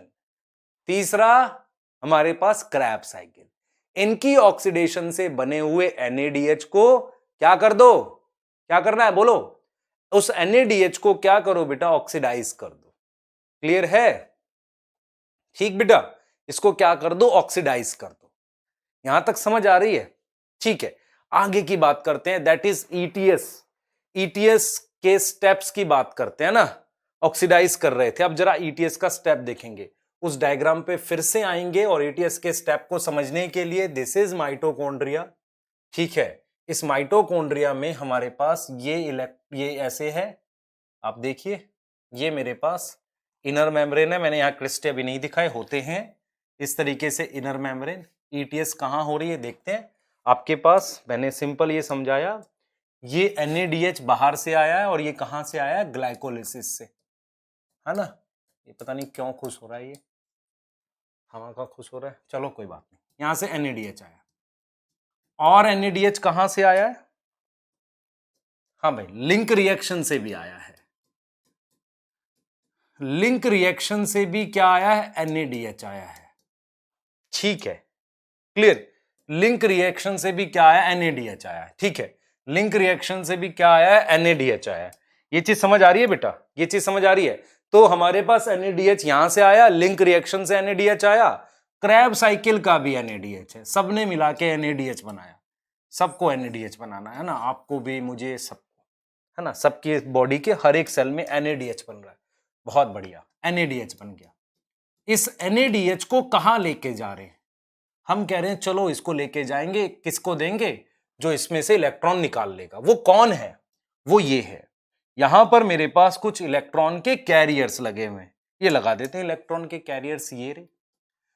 तीसरा हमारे पास क्रैब साइकिल। इनकी ऑक्सीडेशन से बने हुए NADH को क्या कर दो? क्या करना है बोलो? उस NADH को क्या करो बेटा? ऑक्सीडाइज कर दो। क्लियर है? ठीक बेटा, इसको क्या कर दो? ऑक्सीडाइज कर दो। यहां तक समझ आ रही है? ठीक है, आगे की बात करते हैं, दैट इज ईटीएस। ईटीएस के स्टेप्स की बात करते हैं ना। ऑक्सीडाइज कर रहे थे, अब जरा ईटीएस का स्टेप देखेंगे। उस डायग्राम पे फिर से आएंगे और ईटीएस के स्टेप को समझने के लिए, दिस इज माइटोकॉन्ड्रिया। ठीक है, इस माइटोकॉन्ड्रिया में हमारे पास ये ऐसे है, आप देखिए, ये मेरे पास इनर मेम्ब्रेन है। मैंने यहाँ क्रिस्टे अभी नहीं दिखाए, होते हैं इस तरीके से इनर मेम्ब्रेन। ईटीएस कहाँ हो रही है देखते हैं। आपके पास मैंने सिंपल ये समझाया, ये NADH बाहर से आया है और ये कहां से आया है? ग्लाइकोलिसिस से, है ना। ये पता नहीं क्यों खुश हो रहा है, ये हवा का खुश हो रहा है, चलो कोई बात नहीं। यहां से NADH आया, और NADH कहां से आया है? हाँ भाई, लिंक रिएक्शन से भी आया है। लिंक रिएक्शन से भी क्या आया है? NADH आया है। ठीक है, क्लियर? लिंक रिएक्शन से भी क्या आया? NADH आया है। ठीक है, लिंक रिएक्शन से भी क्या आया है? NADH आया है। ये चीज समझ आ रही है बेटा? ये चीज समझ आ रही है? तो हमारे पास NADH यहां से आया, लिंक रिएक्शन से NADH आया, क्रैब साइकिल का भी NADH है, सबने मिला के NADH बनाया। सबको NADH बनाना है ना, आपको भी, मुझे, सबको, है ना। सबकी बॉडी के हर एक सेल में NADH बन रहा है। बहुत बढ़िया, NADH बन गया। इस NADH को कहां लेके जा रहे हैं? हम कह रहे हैं चलो इसको लेके जाएंगे, किसको देंगे? जो इसमें से इलेक्ट्रॉन निकाल लेगा। वो कौन है? वो ये है। यहां पर मेरे पास कुछ इलेक्ट्रॉन के कैरियर्स लगे हुए हैं, ये लगा देते हैं इलेक्ट्रॉन के कैरियर्स, ये रहे।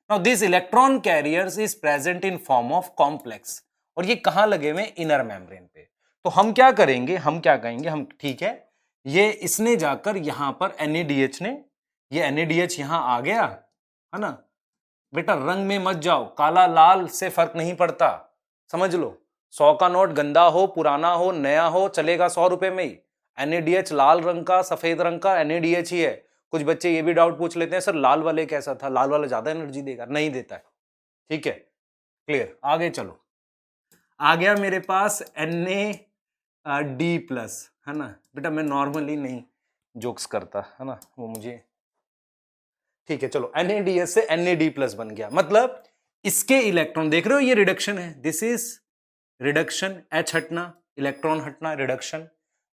Now this electron carriers is present in form of complex, और ये कहां लगे हुए हैं? इनर मेम्ब्रेन पे। तो हम क्या करेंगे, हम क्या कहेंगे, हम, ठीक है, ये इसने जाकर यहां पर NADH ने, ये NADH यहां आ गया, है ना बेटा। रंग में मत जाओ, काला लाल से फर्क नहीं पड़ता, समझ लो। 100 का नोट गंदा हो, पुराना हो, नया हो, चलेगा 100 रुपए में ही। NADH लाल रंग का, सफेद रंग का NADH ही है। कुछ बच्चे ये भी डाउट पूछ लेते हैं, सर लाल वाले कैसा था? लाल वाला ज्यादा एनर्जी देगा? नहीं देता है। ठीक है, क्लियर? आगे चलो। आ गया मेरे पास NAD+, है ना बेटा। मैं नॉर्मली नहीं जोक्स करता, है ना, वो मुझे, ठीक है चलो। NADH से NAD+ बन गया, मतलब इसके इलेक्ट्रॉन देख रहे हो, ये रिडक्शन है, दिस इज रिडक्शन, H हटना, इलेक्ट्रॉन हटना, रिडक्शन।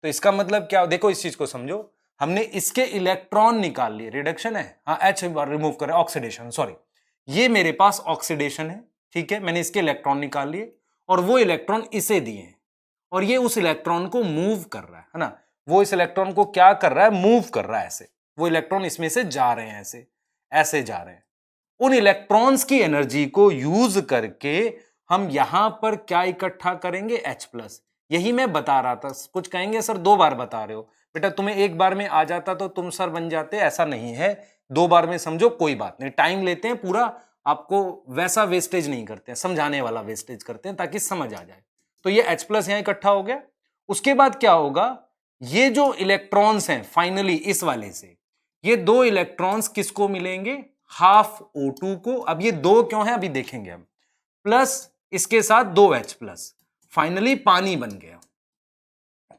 तो इसका मतलब क्या? देखो इस चीज को समझो, हमने इसके इलेक्ट्रॉन निकाल लिए, रिडक्शन है, हाँ, H रिमूव करें, ऑक्सीडेशन, सॉरी, ये मेरे पास ऑक्सीडेशन है। ठीक है, मैंने इसके इलेक्ट्रॉन निकाल लिए और वो इलेक्ट्रॉन इसे दिए हैं, और ये उस इलेक्ट्रॉन को मूव कर रहा है ना। वो इस इलेक्ट्रॉन को क्या कर रहा है? मूव कर रहा है ऐसे। वो इलेक्ट्रॉन इसमें से जा रहे हैं, ऐसे ऐसे जा रहे हैं। उन इलेक्ट्रॉन्स की एनर्जी को यूज करके हम यहां पर क्या इकट्ठा करेंगे? H+। यही मैं बता रहा था। कुछ कहेंगे सर 2 बार बता रहे हो। बेटा तुम्हें 1 बार में आ जाता तो तुम सर बन जाते, ऐसा नहीं है। 2 बार में समझो, कोई बात नहीं, टाइम लेते हैं पूरा, आपको वैसा वेस्टेज नहीं करते हैं, समझाने वाला वेस्टेज करते हैं ताकि समझ आ जाए। तो ये H+ यहां इकट्ठा हो गया। उसके बाद क्या होगा? ये जो इलेक्ट्रॉन्स हैं फाइनली इस वाले से, ये 2 इलेक्ट्रॉन्स किसको मिलेंगे? हाफ O2 को, अब ये 2 क्यों है अभी देखेंगे हम, प्लस इसके साथ 2H प्लस, फाइनली पानी बन गया।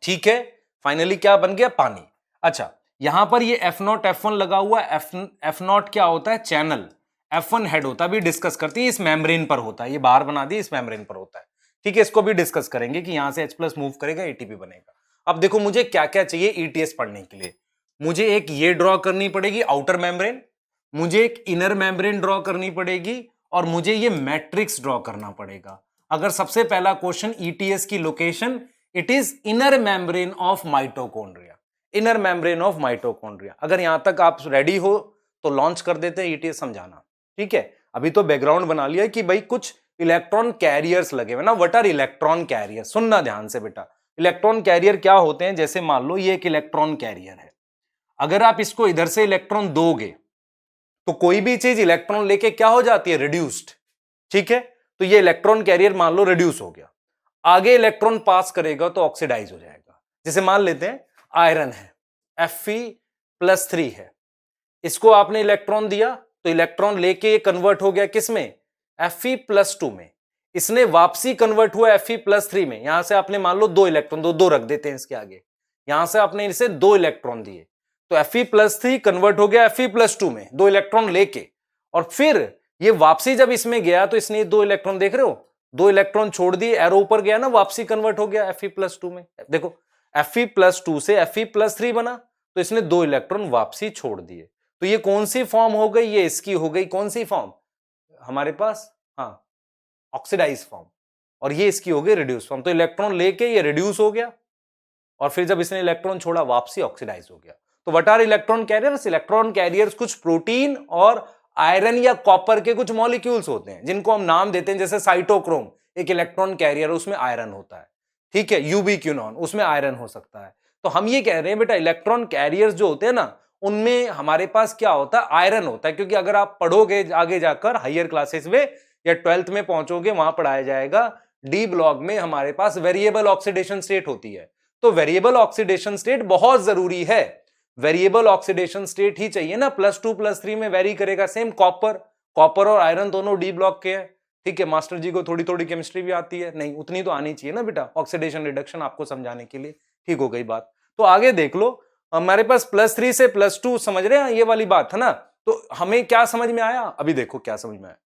ठीक है, फाइनली क्या बन गया, पानी। अच्छा, यहां पर ये F0 F1 लगा हुआ है। F0 क्या होता है, चैनल, F1 हेड होता है, अभी डिस्कस करते हैं, इस मेम्ब्रेन पर होता है, ये बाहर बना दी, इस मेम्ब्रेन पर होता है। ठीक है, इसको भी डिस्कस करेंगे कि यहां से H प्लस मूव करेगा, एटीपी बनेगा। अब देखो मुझे क्या क्या चाहिए ईटीएस पढ़ने के लिए। मुझे एक ये ड्रॉ करनी पड़ेगी आउटर मेम्ब्रेन, मुझे एक इनर मेम्ब्रेन ड्रॉ करनी पड़ेगी, और मुझे ये मैट्रिक्स ड्रॉ करना पड़ेगा। अगर सबसे पहला क्वेश्चन ईटीएस की location, it is inner membrane of mitochondria, inner membrane of mitochondria. अगर यहां तक आप रेडी हो तो लॉन्च कर देते हैं ईटीएस समझाना। ठीक है, अभी तो बैकग्राउंड बना लिया कि भाई कुछ इलेक्ट्रॉन कैरियर्स लगे हुए ना। व्हाट आर इलेक्ट्रॉन कैरियर, सुनना ध्यान से बेटा। इलेक्ट्रॉन कैरियर क्या होते हैं, जैसे मान लो ये एक इलेक्ट्रॉन कैरियर है, अगर आप इसको इधर से इलेक्ट्रॉन दोगे तो कोई भी चीज इलेक्ट्रॉन लेके क्या हो जाती है, रिड्यूस्ड। ठीक है, तो ये इलेक्ट्रॉन कैरियर मान लो रिड्यूस हो गया, आगे इलेक्ट्रॉन पास करेगा तो ऑक्सीडाइज हो जाएगा। जैसे मान लेते हैं आयरन है, Fe+3 है, इसको आपने इलेक्ट्रॉन दिया तो इलेक्ट्रॉन लेके ये कन्वर्ट हो गया किसमें, Fe+2 में। इसने वापसी कन्वर्ट हुआ Fe+3 में। यहां से आपने मान लो 2 इलेक्ट्रॉन, दो रख देते हैं इसके आगे, यहां से आपने इसे 2 इलेक्ट्रॉन दिए तो Fe+3 कन्वर्ट हो गया Fe+2 में, 2 इलेक्ट्रॉन लेके। और फिर ये वापसी जब इसमें गया तो इसने 2 इलेक्ट्रॉन, देख रहे हो, 2 इलेक्ट्रॉन छोड़ दिए, एरो ऊपर गया ना, वापसी कन्वर्ट हो गया Fe+2 में। देखो Fe+2 से Fe+3 बना तो इसने 2 इलेक्ट्रॉन वापसी छोड़ दिए। तो ये कौन सी फॉर्म हो गई, ये इसकी हो गई कौन सी फॉर्म हमारे पास, हाँ, ऑक्सीडाइज फॉर्म, और ये इसकी हो गई रिड्यूस फॉर्म। तो इलेक्ट्रॉन लेके ये रिड्यूस हो गया और फिर जब इसने इलेक्ट्रॉन छोड़ा वापसी ऑक्सीडाइज हो गया। तो what are electron carriers, electron carriers कुछ प्रोटीन और आयरन या कॉपर के कुछ मॉलिक्यूल्स होते हैं जिनको हम नाम देते हैं, जैसे साइटोक्रोम एक इलेक्ट्रॉन कैरियर, उसमें आयरन होता है। ठीक है, यूबिक्विनोन उसमें आयरन हो सकता है। तो हम ये कह रहे हैं बेटा इलेक्ट्रॉन कैरियर्स जो होते हैं ना, उनमें हमारे पास क्या होता है, आयरन होता है। क्योंकि अगर आप पढ़ोगे आगे जाकर हायर क्लासेस में या 12th में पहुंचोगे, वहां पढ़ाया जाएगा डी ब्लॉक में हमारे पास वेरिएबल ऑक्सीडेशन स्टेट होती है। तो वेरिएबल ऑक्सीडेशन स्टेट बहुत जरूरी है, वेरिएबल ऑक्सीडेशन स्टेट ही चाहिए ना, +2 +3 में वेरी करेगा। सेम कॉपर और आयरन दोनों डी ब्लॉक के हैं। ठीक है, मास्टर जी को थोड़ी थोड़ी केमिस्ट्री भी आती है, नहीं उतनी तो आनी चाहिए ना बेटा, ऑक्सीडेशन रिडक्शन आपको समझाने के लिए। ठीक हो गई बात। तो आगे देख लो, हमारे पास +3 से +2 समझ रहे हैं, ये वाली बात है ना। तो हमें क्या समझ में आया, अभी देखो क्या समझ में आया।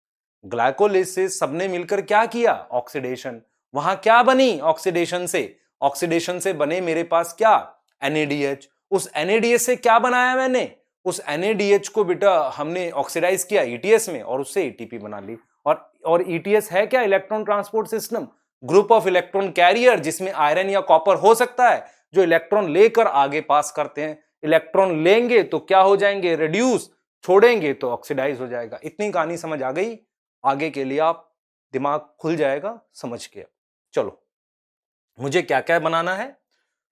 ग्लाइकोलिसिस सबने मिलकर क्या किया, ऑक्सीडेशन। वहां क्या बनी ऑक्सीडेशन से बने मेरे पास क्या, NADH। उस NADH से क्या बनाया मैंने, उस NADH को बेटा हमने ऑक्सीडाइज किया ETS में और उससे ATP बना ली। और ETS है क्या, electron transport system, group of electron career, जिसमें आयरन या कॉपर हो सकता है, जो इलेक्ट्रॉन लेकर आगे पास करते हैं। इलेक्ट्रॉन लेंगे तो क्या हो जाएंगे, रिड्यूस, छोड़ेंगे तो ऑक्सीडाइज हो जाएगा। इतनी कहानी समझ आ गई, आगे के लिए आप दिमाग खुल जाएगा समझ के। चलो मुझे क्या क्या बनाना है,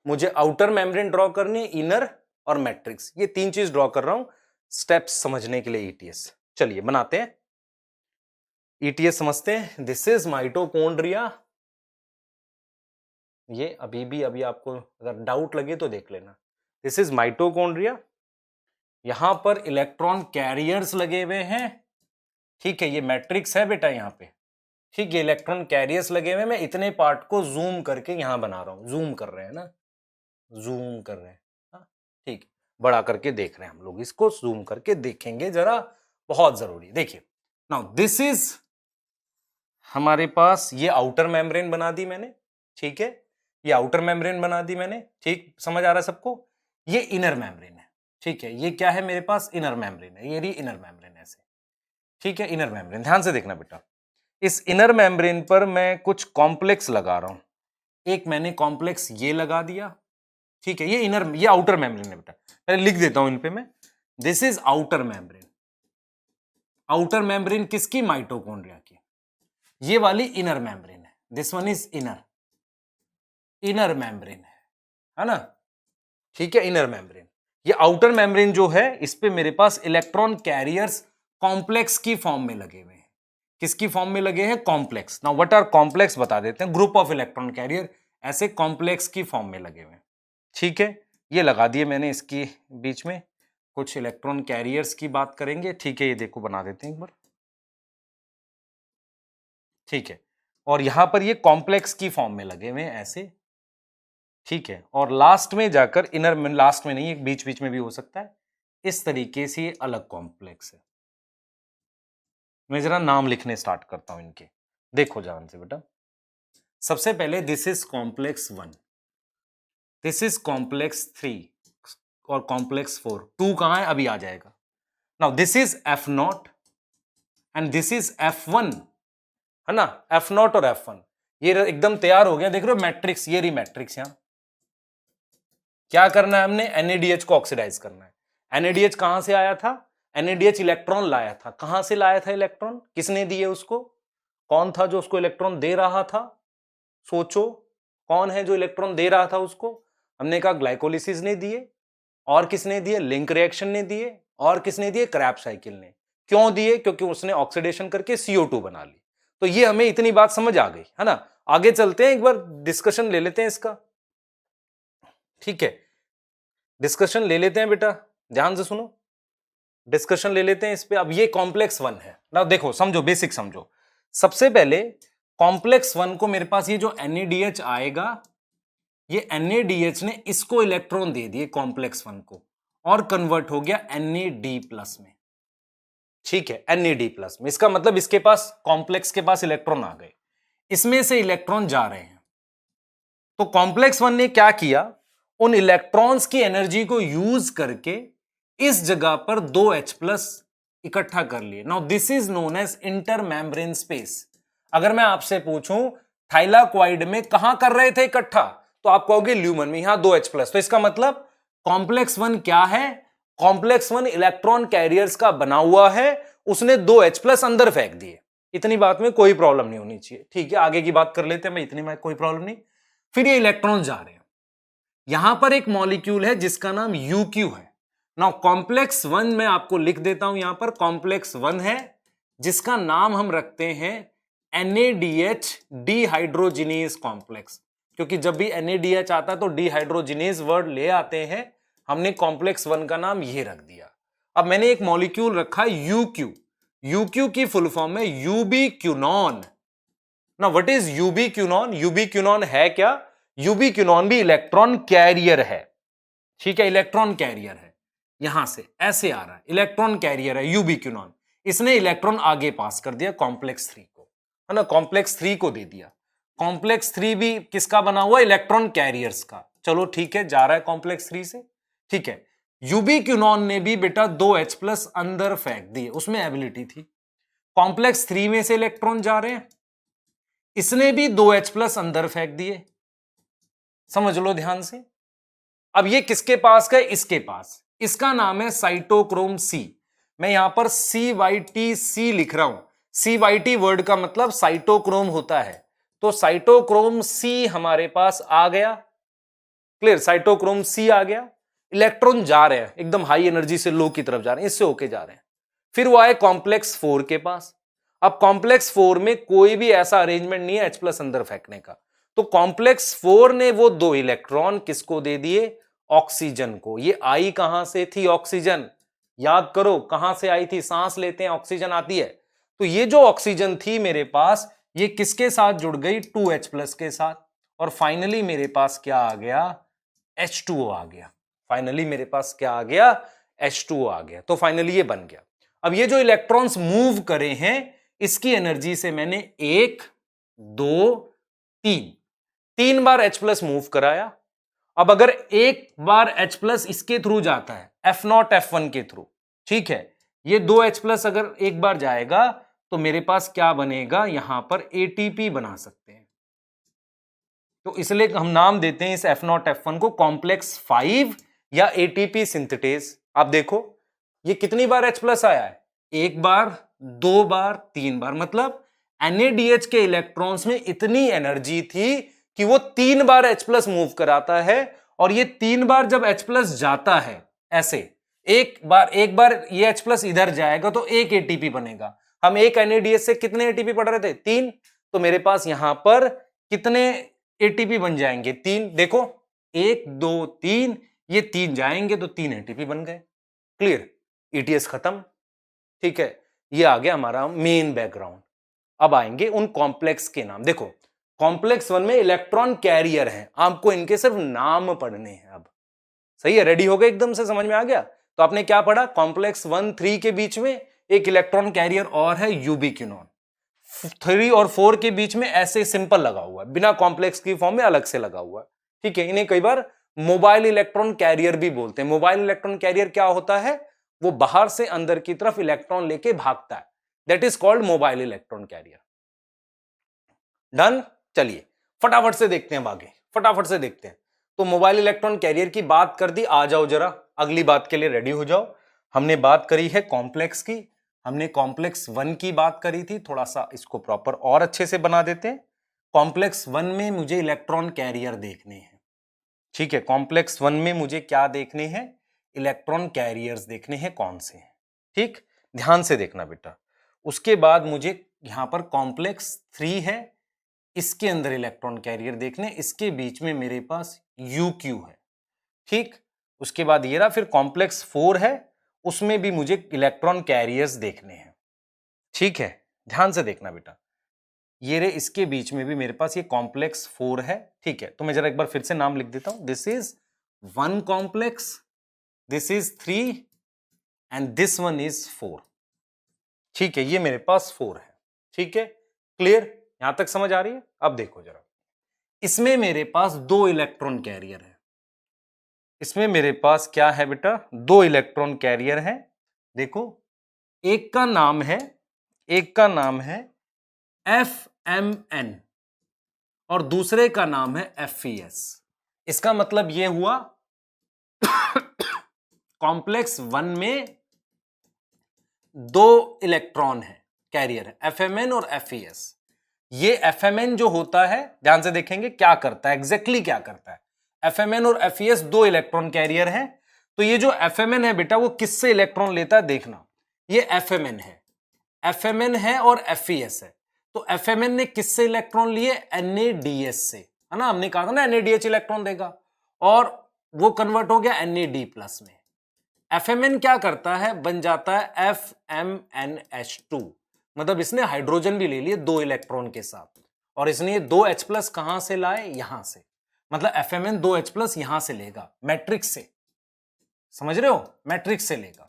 मुझे आउटर मेम्ब्रेन ड्रॉ करनी है, इनर और मैट्रिक्स, ये 3 चीज ड्रॉ कर रहा हूं स्टेप्स समझने के लिए ETS। चलिए बनाते हैं, ETS समझते हैं। दिस इज माइटोकॉन्ड्रिया, ये अभी आपको अगर डाउट लगे तो देख लेना। दिस इज माइटोकॉन्ड्रिया, यहां पर इलेक्ट्रॉन कैरियर्स लगे हुए हैं। ठीक है, ये मैट्रिक्स है बेटा यहाँ पे। ठीक है, इलेक्ट्रॉन कैरियर्स लगे हुए, मैं इतने पार्ट को जूम करके यहां बना रहा हूं, जूम कर रहे हैं ना, जूम कर रहे हैं, हाँ? ठीक, बड़ा करके देख रहे हैं हम लोग, इसको जूम करके देखेंगे जरा, बहुत जरूरी। देखिए नाउ दिस इज हमारे पास, ये आउटर मेम्ब्रेन बना दी मैंने। ठीक है, ये आउटर मेम्ब्रेन बना दी मैंने, ठीक समझ आ रहा है सबको। ये इनर मेम्ब्रेन है। ठीक है, ये क्या है मेरे पास, इनर मेम्ब्रेन है, ये रही इनर मेम्ब्रेन ऐसे। ठीक है, इनर मेम्ब्रेन, ध्यान से देखना बेटा। इस इनर मेम्ब्रेन पर मैं कुछ कॉम्प्लेक्स लगा रहा हूं। एक मैंने कॉम्प्लेक्स ये लगा दिया। ठीक है, ये आउटर मेम्ब्रेन है बेटा, पहले लिख देता हूं इन पे मैं। This is outer membrane, outer membrane किसकी, माइटोकॉन्ड्रिया की। ये वाली इनर मेम्ब्रेन है, this one is inner membrane है ना। ठीक है, इनर मेम्ब्रेन। ये आउटर मेम्ब्रेन जो है, इस पे मेरे पास इलेक्ट्रॉन कैरियर्स कॉम्प्लेक्स की फॉर्म में लगे हुए हैं। किसकी फॉर्म में लगे हैं, complex. Now what are complex बता देते हैं, ग्रुप ऑफ इलेक्ट्रॉन कैरियर ऐसे कॉम्प्लेक्स की फॉर्म में लगे हुए हैं। ठीक है, ये लगा दिए मैंने इसकी बीच में। कुछ इलेक्ट्रॉन कैरियर्स की बात करेंगे। ठीक है, ये देखो बना देते हैं एक बार। ठीक है, और यहां पर ये कॉम्प्लेक्स की फॉर्म में लगे हुए हैं ऐसे। ठीक है, और लास्ट में जाकर इनर में, लास्ट में नहीं, बीच बीच में भी हो सकता है, इस तरीके से ये अलग कॉम्प्लेक्स है। मैं जरा नाम लिखने स्टार्ट करता हूं इनके, देखो ध्यान से बेटा। सबसे पहले this is complex 1, this is complex 3 और कॉम्प्लेक्स 4। 2 कहां है, अभी आ जाएगा। Now this is F0 and this is F1, है ना, F0 और F1। ये एकदम तैयार हो गया, देख रहे हो मैट्रिक्स, ये रही मैट्रिक्स। यहां क्या करना है हमने, NADH को ऑक्सीडाइज करना है। NADH कहां से आया था, NADH इलेक्ट्रॉन लाया था। कहां से लाया था इलेक्ट्रॉन, किसने दिए उसको, कौन था जो उसको इलेक्ट्रॉन दे रहा था, सोचो कौन है जो इलेक्ट्रॉन दे रहा था उसको। हमने कहा ग्लाइकोलिसिस ने दिए, और किसने दिए, लिंक रिएक्शन ने दिए, और किसने दिए, क्रैब्स साइकिल ने। क्यों दिए, क्योंकि उसने ऑक्सीडेशन करके CO2 बना ली। तो ये हमें इतनी बात समझ आ गई, है ना। आगे चलते हैं, एक बार डिस्कशन ले लेते हैं इसका। ठीक है, डिस्कशन ले लेते हैं बेटा, ध्यान से सुनो, डिस्कशन ले लेते हैं इस पे। अब ये कॉम्प्लेक्स 1 है ना, देखो समझो, बेसिक समझो। सबसे पहले कॉम्प्लेक्स 1 को मेरे पास ये जो NADH आएगा, ये NADH ने इसको इलेक्ट्रॉन दे दिए कॉम्प्लेक्स 1 को, और कन्वर्ट हो गया NAD+ में। ठीक है, NAD+ में, इसका मतलब इसके पास, कॉम्प्लेक्स के पास इलेक्ट्रॉन आ गए, इसमें से इलेक्ट्रॉन जा रहे हैं। तो कॉम्प्लेक्स 1 ने क्या किया, उन इलेक्ट्रॉन्स की एनर्जी को यूज करके इस जगह पर 2H+ इकट्ठा कर लिए। Now this is known as inter membrane space. अगर मैं आपसे पूछूं थाइलाक्वाइड में कहां कर रहे थे इकट्ठा, तो आप कहोगे ल्यूमन में, यहां 2H+। तो इसका मतलब कॉम्प्लेक्स 1 क्या है, कॉम्प्लेक्स 1 इलेक्ट्रॉन कैरियर्स का बना हुआ है, उसने 2H+ अंदर फेंक दिए। इतनी बात में कोई प्रॉब्लम नहीं होनी चाहिए। ठीक है, आगे की बात कर लेते हैं, मैं इतनी में कोई प्रॉब्लम नहीं। फिर ये इलेक्ट्रॉन जा रहे हैं, यहां पर एक मॉलिक्यूल है जिसका नाम UQ है। नाउ कॉम्प्लेक्स 1 में आपको लिख देता हूं, यहां पर कॉम्प्लेक्स 1 है जिसका नाम हम रखते हैं NADH डिहाइड्रोजिनेज कॉम्प्लेक्स, क्योंकि जब भी NADH आता तो डिहाइड्रोजिनेज वर्ड ले आते हैं, हमने कॉम्प्लेक्स 1 का नाम ये रख दिया। अब मैंने एक मॉलिक्यूल रखा है UQ, UQ की फुल फॉर्म है यूबीक्विनोन। ना व्हाट इज यूबीक्विनोन, यूबीक्विनोन है क्या, यूबीक्विनोन भी इलेक्ट्रॉन कैरियर है। ठीक है, इलेक्ट्रॉन कैरियर है, यहां से ऐसे आ रहा है, इलेक्ट्रॉन कैरियर है यूबीक्विनोन। इसने इलेक्ट्रॉन आगे पास कर दिया कॉम्प्लेक्स 3 को, है ना, कॉम्प्लेक्स 3 को दे दिया। कॉम्प्लेक्स 3 भी किसका बना हुआ, इलेक्ट्रॉन कैरियर्स का। चलो ठीक है, जा रहा है कॉम्प्लेक्स 3 से। ठीक है, यूबीक्विनोन ने भी बेटा 2H+ अंदर फेंक दिए, उसमें एबिलिटी थी। कॉम्प्लेक्स 3 में से इलेक्ट्रॉन जा रहे हैं, इसने भी 2H+ अंदर फेंक दिए, समझ लो ध्यान से। अब ये किसके पास गए, इसके पास, इसका नाम है साइटोक्रोम C। मैं यहां पर CYTC लिख रहा हूं, CYT वर्ड का मतलब साइटोक्रोम होता है, तो साइटोक्रोम C हमारे पास आ गया। क्लियर, साइटोक्रोम C आ गया। इलेक्ट्रॉन जा रहे हैं एकदम हाई एनर्जी से लो की तरफ जा रहे हैं, इससे होके जा रहे हैं। फिर वो आए कॉम्प्लेक्स 4 के पास। अब कॉम्प्लेक्स 4 में कोई भी ऐसा अरेंजमेंट नहीं है H+ अंदर फेंकने का, तो कॉम्प्लेक्स 4 ने वो 2 इलेक्ट्रॉन किसको दे दिए, ऑक्सीजन को। ये आई कहां से थी, ऑक्सीजन, याद करो कहां से आई थी, सांस लेते हैं ऑक्सीजन आती है, तो ये जो ऑक्सीजन थी मेरे पास, ये किसके साथ जुड़ गई, 2H+ के साथ, और फाइनली मेरे पास क्या आ गया, H2O आ गया। फाइनली मेरे पास क्या आ गया, H2O आ गया। तो फाइनली ये बन गया। अब ये जो इलेक्ट्रॉन्स मूव करे हैं, इसकी एनर्जी से मैंने 1 2 3 बार H+ मूव कराया। अब अगर एक बार H+ इसके थ्रू जाता है, F0 F1 के थ्रू, ठीक है, ये 2H+ अगर एक बार जाएगा तो मेरे पास क्या बनेगा, यहां पर ATP बना सकते हैं। तो इसलिए हम नाम देते हैं इस F0 F1 को कॉम्प्लेक्स 5 या ATP सिंथेटेज। आप देखो ये कितनी बार H+ आया है, एक बार, 2 बार, 3 बार, मतलब NADH के इलेक्ट्रॉन्स में इतनी एनर्जी थी कि वो 3 बार H+ मूव कराता है, और ये 3 बार जब H+ जाता है ऐसे, एक बार ये H+ इधर जाएगा तो एक ATP बनेगा। हम एक NADH से कितने ATP पढ़ रहे थे, 3, तो मेरे पास यहां पर कितने ATP बन जाएंगे, 3। देखो 1 2 3, ये 3 जाएंगे तो 3 ATP बन गए। क्लियर, ईटीएस खत्म, ठीक है, ये आ गया हमारा मेन बैकग्राउंड। अब आएंगे उन कॉम्प्लेक्स के नाम। देखो कॉम्प्लेक्स 1 में इलेक्ट्रॉन कैरियर हैं, आपको इनके सिर्फ नाम पढ़ने हैं। अब सही है, रेडी हो गए, एकदम से समझ में आ गया। तो आपने क्या पढ़ा, कॉम्प्लेक्स 1 3 के बीच में एक इलेक्ट्रॉन कैरियर और है यूबिक्विनोन, 3 और 4 के बीच में ऐसे सिंपल लगा हुआ है, बिना कॉम्प्लेक्स की फॉर्म में अलग से लगा हुआ है, ठीक है। इन्हें कई बार मोबाइल इलेक्ट्रॉन कैरियर भी बोलते हैं। मोबाइल इलेक्ट्रॉन कैरियर क्या होता है, वो बाहर से अंदर की तरफ इलेक्ट्रॉन लेके भागता है, that is called mobile electron carrier. Done, चलिए फटाफट से देखते हैं आगे, फटाफट से देखते हैं। तो मोबाइल इलेक्ट्रॉन कैरियर की बात कर दी, आ जाओ जरा अगली बात के लिए रेडी हो जाओ। हमने बात करी है कॉम्प्लेक्स की, हमने कॉम्प्लेक्स 1 की बात करी थी, थोड़ा सा इसको प्रॉपर और अच्छे से बना देते हैं। कॉम्प्लेक्स 1 में मुझे इलेक्ट्रॉन कैरियर देखने हैं, ठीक है। कॉम्प्लेक्स 1 में मुझे क्या देखने हैं, इलेक्ट्रॉन कैरियर्स देखने हैं, कौन से हैं, ठीक, ध्यान से देखना बेटा। उसके बाद मुझे यहां पर कॉम्प्लेक्स 3 है, इसके अंदर इलेक्ट्रॉन कैरियर देखने, इसके बीच में मेरे पास UQ है, ठीक। उसके बाद ये रहा, फिर कॉम्प्लेक्स 4 है, उसमें भी मुझे इलेक्ट्रॉन कैरियर्स देखने हैं, ठीक है। ध्यान से देखना बेटा, ये रे इसके बीच में भी मेरे पास ये कॉम्प्लेक्स 4 है, ठीक है। तो मैं जरा एक बार फिर से नाम लिख देता हूं, this is 1 complex, this is 3 and this one is 4, ठीक है। ये मेरे पास 4 है, ठीक है, क्लियर, यहां तक समझ आ रही है। अब देखो जरा, इसमें मेरे पास 2 इलेक्ट्रॉन कैरियर है, इसमें मेरे पास क्या है बेटा, 2 इलेक्ट्रॉन कैरियर है। देखो एक का नाम है, एक का नाम है FMN और दूसरे का नाम है FES। इसका मतलब यह हुआ कॉम्प्लेक्स 1 में 2 इलेक्ट्रॉन है, कैरियर है, FMN और FES। ये FMN जो होता है, ध्यान से देखेंगे क्या करता है, एग्जैक्टली क्या करता है। FMN और FES 2 इलेक्ट्रॉन कैरियर है, तो ये जो FMN है बेटा वो किससे इलेक्ट्रॉन लेता है, देखना, ये FMN है, FMN है और FES है। तो FMN ने किससे इलेक्ट्रॉन लिए, NADH से, है ना, हमने कहा था ना NADH इलेक्ट्रॉन देगा, और वो कन्वर्ट हो गया NAD+ में। FMN क्या करता है, बन जाता है FMNH2, मतलब इसने हाइड्रोजन भी ले लिए 2 इलेक्ट्रॉन के साथ, और इसने 2H+ कहां से लाए, यहां से, मतलब FMN 2H+ यहां से लेगा, मैट्रिक्स से, समझ रहे हो, मैट्रिक्स से लेगा।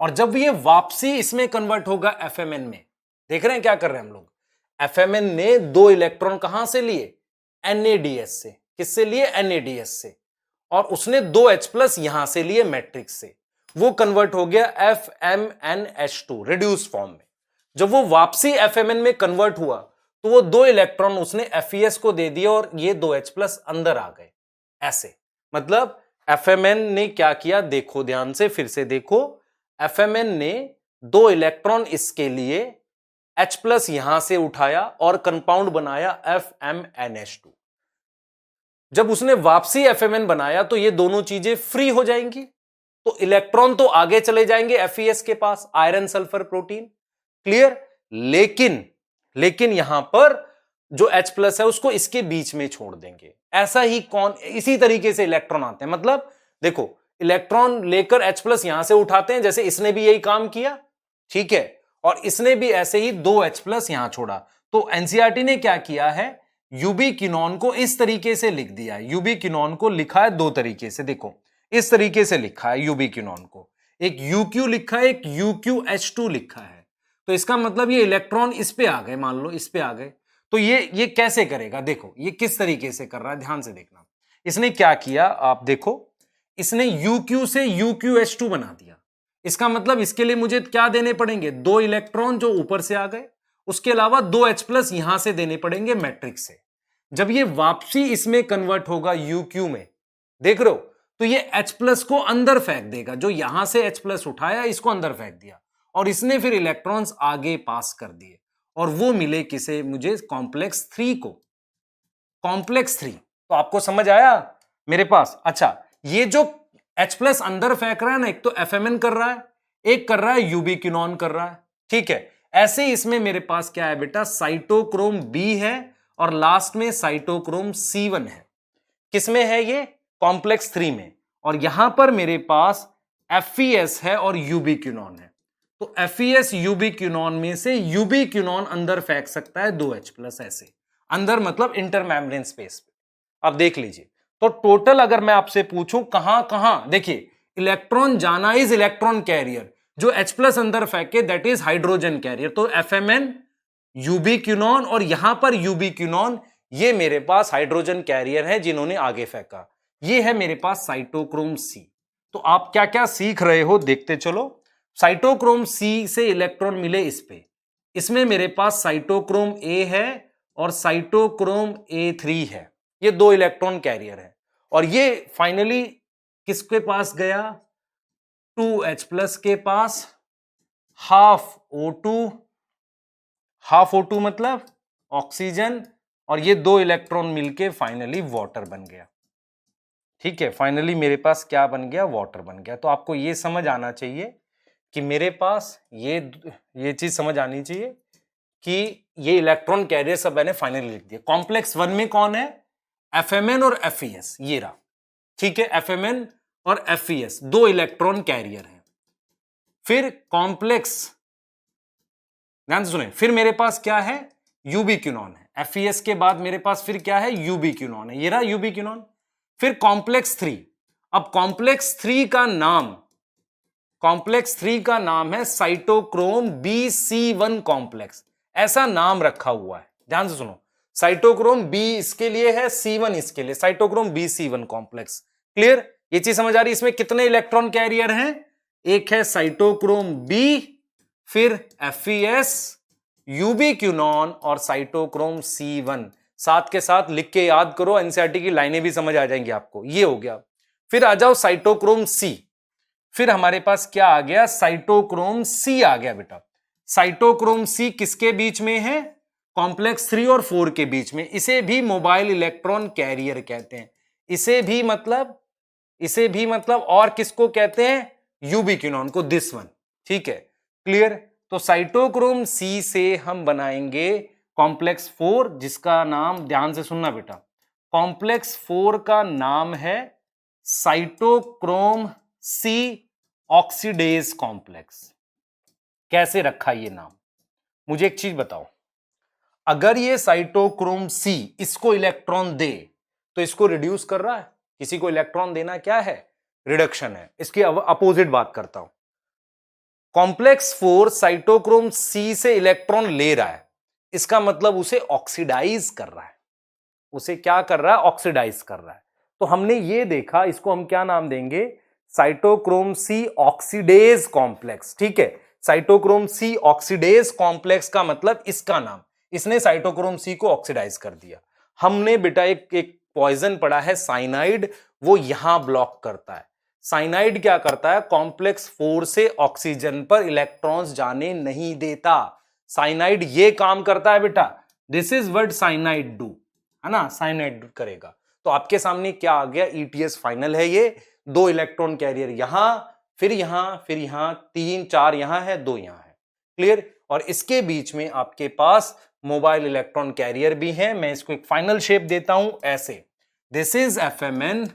और जब ये वापसी इसमें कन्वर्ट होगा FMN में, देख रहे हैं क्या कर रहे हैं हम लोग, FMN ने 2 इलेक्ट्रॉन कहां से लिए, NADH से, किससे लिए, NADH से, और उसने 2H+ यहां से लिए मैट्रिक्स से, वो कन्वर्ट हो गया FMNH2 रिड्यूस फॉर्म में। जब वो वापसी FMN में कन्वर्ट हुआ तो वो 2 इलेक्ट्रॉन उसने FES को दे दिया और ये 2H+ अंदर आ गए, ऐसे, मतलब FMN ने क्या किया, देखो ध्यान से, फिर से देखो, FMN ने 2 इलेक्ट्रॉन इसके लिए, H+ यहां से उठाया और कंपाउंड बनाया FMNH2। जब उसने वापसी FMN बनाया तो ये दोनों चीजें फ्री हो जाएंगी, तो इलेक्ट्रॉन तो आगे चले जाएंगे FES के पास, आयरन सल्फर प्रोटीन, क्लियर। लेकिन यहां पर जो H+ है उसको इसके बीच में छोड़ देंगे। ऐसा ही इसी तरीके से इलेक्ट्रॉन आते हैं, मतलब देखो इलेक्ट्रॉन लेकर H+ यहां से उठाते हैं, जैसे इसने भी यही काम किया, ठीक है, और इसने भी ऐसे ही 2H+ यहां छोड़ा। तो एनसीईआरटी ने क्या किया है, यूबिक्विनोन को इस तरीके से लिख दिया है। यूबिक्विनोन को लिखा है 2 तरीके से, देखो इस तरीके से लिखा है यूबिक्विनोन को, एक UQ लिखा है, एक UQH2 लिखा है। तो इसका मतलब ये इलेक्ट्रॉन इस पे आ गए, मान लो इस पे आ गए, तो ये कैसे करेगा, देखो ये किस तरीके से कर रहा है, ध्यान से देखना। इसने क्या किया, आप देखो, इसने UQ से UQH2 बना दिया। इसका मतलब इसके लिए मुझे क्या देने पड़ेंगे, 2 इलेक्ट्रॉन जो ऊपर से आ गए, उसके अलावा 2H+ यहां से देने पड़ेंगे मैट्रिक्स से। जब ये वापसी इसमें कन्वर्ट होगा UQ में, देख रहे हो, तो ये H+ को अंदर फेंक देगा, जो यहां से H+ उठाया इसको अंदर फेंक दिया, और इसने फिर इलेक्ट्रॉन्स आगे पास कर दिए, और वो मिले किसे, मुझे कॉम्प्लेक्स 3 को, कॉम्प्लेक्स 3। तो आपको समझ आया मेरे पास। अच्छा, ये जो H+ अंदर फेंक रहा है ना, एक तो FMN कर रहा है, एक कर रहा है यूबिक्विनोन कर रहा है, ठीक है। ऐसे ही इसमें मेरे पास क्या है बेटा, साइटोक्रोम B है और लास्ट में साइटोक्रोम C1 है। किसमें है ये, कॉम्प्लेक्स 3 में। और यहां पर मेरे पास FeS है और यूबिक्विनॉन है। तो FeS यूबिक्विनॉन में से यूबिक्विनॉन अंदर फेंक सकता है 2H+ ऐसे अंदर, मतलब इंटरमेम्ब्रेन स्पेस पे। अब देख लीजिए, तो टोटल अगर मैं आपसे पूछूं कहां कहां, देखिए इलेक्ट्रॉन जाना इज इलेक्ट्रॉन कैरियर, जो H+ अंदर फेंके दैट इज हाइड्रोजन कैरियर। तो FMN यूबिक्विनॉन और यहां पर यूबिक्विनॉन, ये मेरे पास हाइड्रोजन कैरियर है जिन्होंने आगे फेंका। ये है मेरे पास साइटोक्रोम C। तो आप क्या क्या सीख रहे हो देखते चलो। साइटोक्रोम C से इलेक्ट्रॉन मिले इस पे, इसमें मेरे पास साइटोक्रोम A है और साइटोक्रोम A3 है, ये 2 इलेक्ट्रॉन कैरियर है। और ये फाइनली किसके पास गया, 2H+ के पास, हाफ O2 मतलब ऑक्सीजन, और ये 2 इलेक्ट्रॉन मिलके फाइनली वाटर बन गया। ठीक है, फाइनली मेरे पास क्या बन गया, वाटर बन गया। तो आपको ये समझ आना चाहिए कि मेरे पास ये चीज समझ आनी चाहिए कि ये इलेक्ट्रॉन कैरियर सब मैंने फाइनली लिख दिया। कॉम्प्लेक्स 1 में कौन है, FMN और FeS, ये रहा। ठीक है, FMN और FeS 2 इलेक्ट्रॉन कैरियर हैं। फिर कॉम्प्लेक्स, ध्यान से सुने, फिर मेरे पास क्या है, यूबिक्विनॉन है। FeS के बाद मेरे पास फिर क्या है, यूबिक्विनॉन है, ये रहा यूबिक्विनॉन। फिर कॉम्प्लेक्स 3, अब कॉम्प्लेक्स 3 का नाम है साइटोक्रोम BC1 कॉम्प्लेक्स, ऐसा नाम रखा हुआ है। ध्यान से सुनो, साइटोक्रोम B इसके लिए है, C1 इसके लिए, साइटोक्रोम BC1 कॉम्प्लेक्स। क्लियर, ये चीज समझ आ रही है। इसमें कितने इलेक्ट्रॉन कैरियर हैं, एक है साइटोक्रोम B, फिर FeS, यूबिक्विनॉन और साइटोक्रोम C1। साथ के साथ लिख के याद करो, एनसीईआरटी की लाइनें भी समझ आ जाएंगी आपको। ये हो गया। फिर आ जाओ साइटोक्रोम C, फिर हमारे पास क्या आ गया, साइटोक्रोम C आ गया बेटा। साइटोक्रोम C किसके बीच में है, कॉम्प्लेक्स 3 और 4 के बीच में। इसे भी मोबाइल इलेक्ट्रॉन कैरियर कहते हैं। इसे भी मतलब और किसको कहते हैं, यूबिक्विनॉन को, दिस वन। ठीक है, क्लियर। तो साइटोक्रोम C से हम बनाएंगे कॉम्प्लेक्स 4, जिसका नाम ध्यान से सुनना बेटा, कॉम्प्लेक्स 4 का नाम है साइटोक्रोम C ऑक्सीडेज कॉम्प्लेक्स। कैसे रखा ये नाम, मुझे एक चीज बताओ, अगर ये साइटोक्रोम C इसको इलेक्ट्रॉन दे तो इसको रिड्यूस कर रहा है, किसी को इलेक्ट्रॉन देना क्या है, रिडक्शन है। इसकी अपोजिट बात करता हूं, कॉम्प्लेक्स 4 साइटोक्रोम C से इलेक्ट्रॉन ले रहा है, इसका मतलब उसे ऑक्सीडाइज कर रहा है। उसे क्या कर रहा है, ऑक्सीडाइज कर रहा है। तो हमने ये देखा, इसको हम क्या नाम देंगे, साइटोक्रोम C ऑक्सीडेज कॉम्प्लेक्स। ठीक है, साइटोक्रोम C ऑक्सीडेज कॉम्प्लेक्स का मतलब इसका नाम, इसने साइटोक्रोम C को ऑक्सीडाइज कर दिया। हमने बेटा एक पॉइजन पढ़ा है साइनाइड, वो यहां ब्लॉक करता है। साइनाइड क्या करता है, कॉम्प्लेक्स 4 से ऑक्सीजन पर इलेक्ट्रॉन्स जाने नहीं देता। साइनाइड ये काम करता है बेटा, this is what cyanide do, है ना, साइनाइड करेगा। तो आपके सामने क्या आ गया, ETS फाइनल है ये, 2 इलेक्ट्रॉन कैरियर यहां, फिर यहां, फिर यहां, 3 4 यहां है, 2 यहां है। क्लियर। और इसके बीच में आपके पास मोबाइल इलेक्ट्रॉन कैरियर भी है। मैं इसको एक फाइनल शेप देता हूं ऐसे, दिस इज FMN,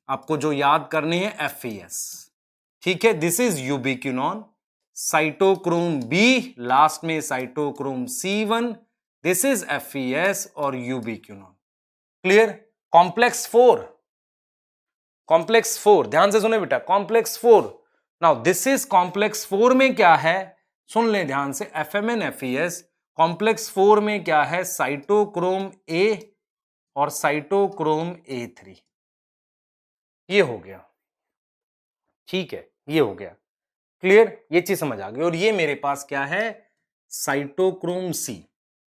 आपको जो याद करने हैं FeS। ठीक है, this is ubiquinone, cytochrome B, last में cytochrome C1, this is FeS और यूबिक्विनॉन। क्लियर। कॉम्प्लेक्स 4 ध्यान से सुने बेटा, complex 4, now this is complex 4 में क्या है, सुन ले ध्यान से, FMN FeS। कॉम्प्लेक्स 4 में क्या है, साइटोक्रोम A और साइटोक्रोम A3। ये हो गया, ठीक है, ये हो गया। क्लियर, ये चीज समझ आ गई। और ये मेरे पास क्या है, साइटोक्रोम C,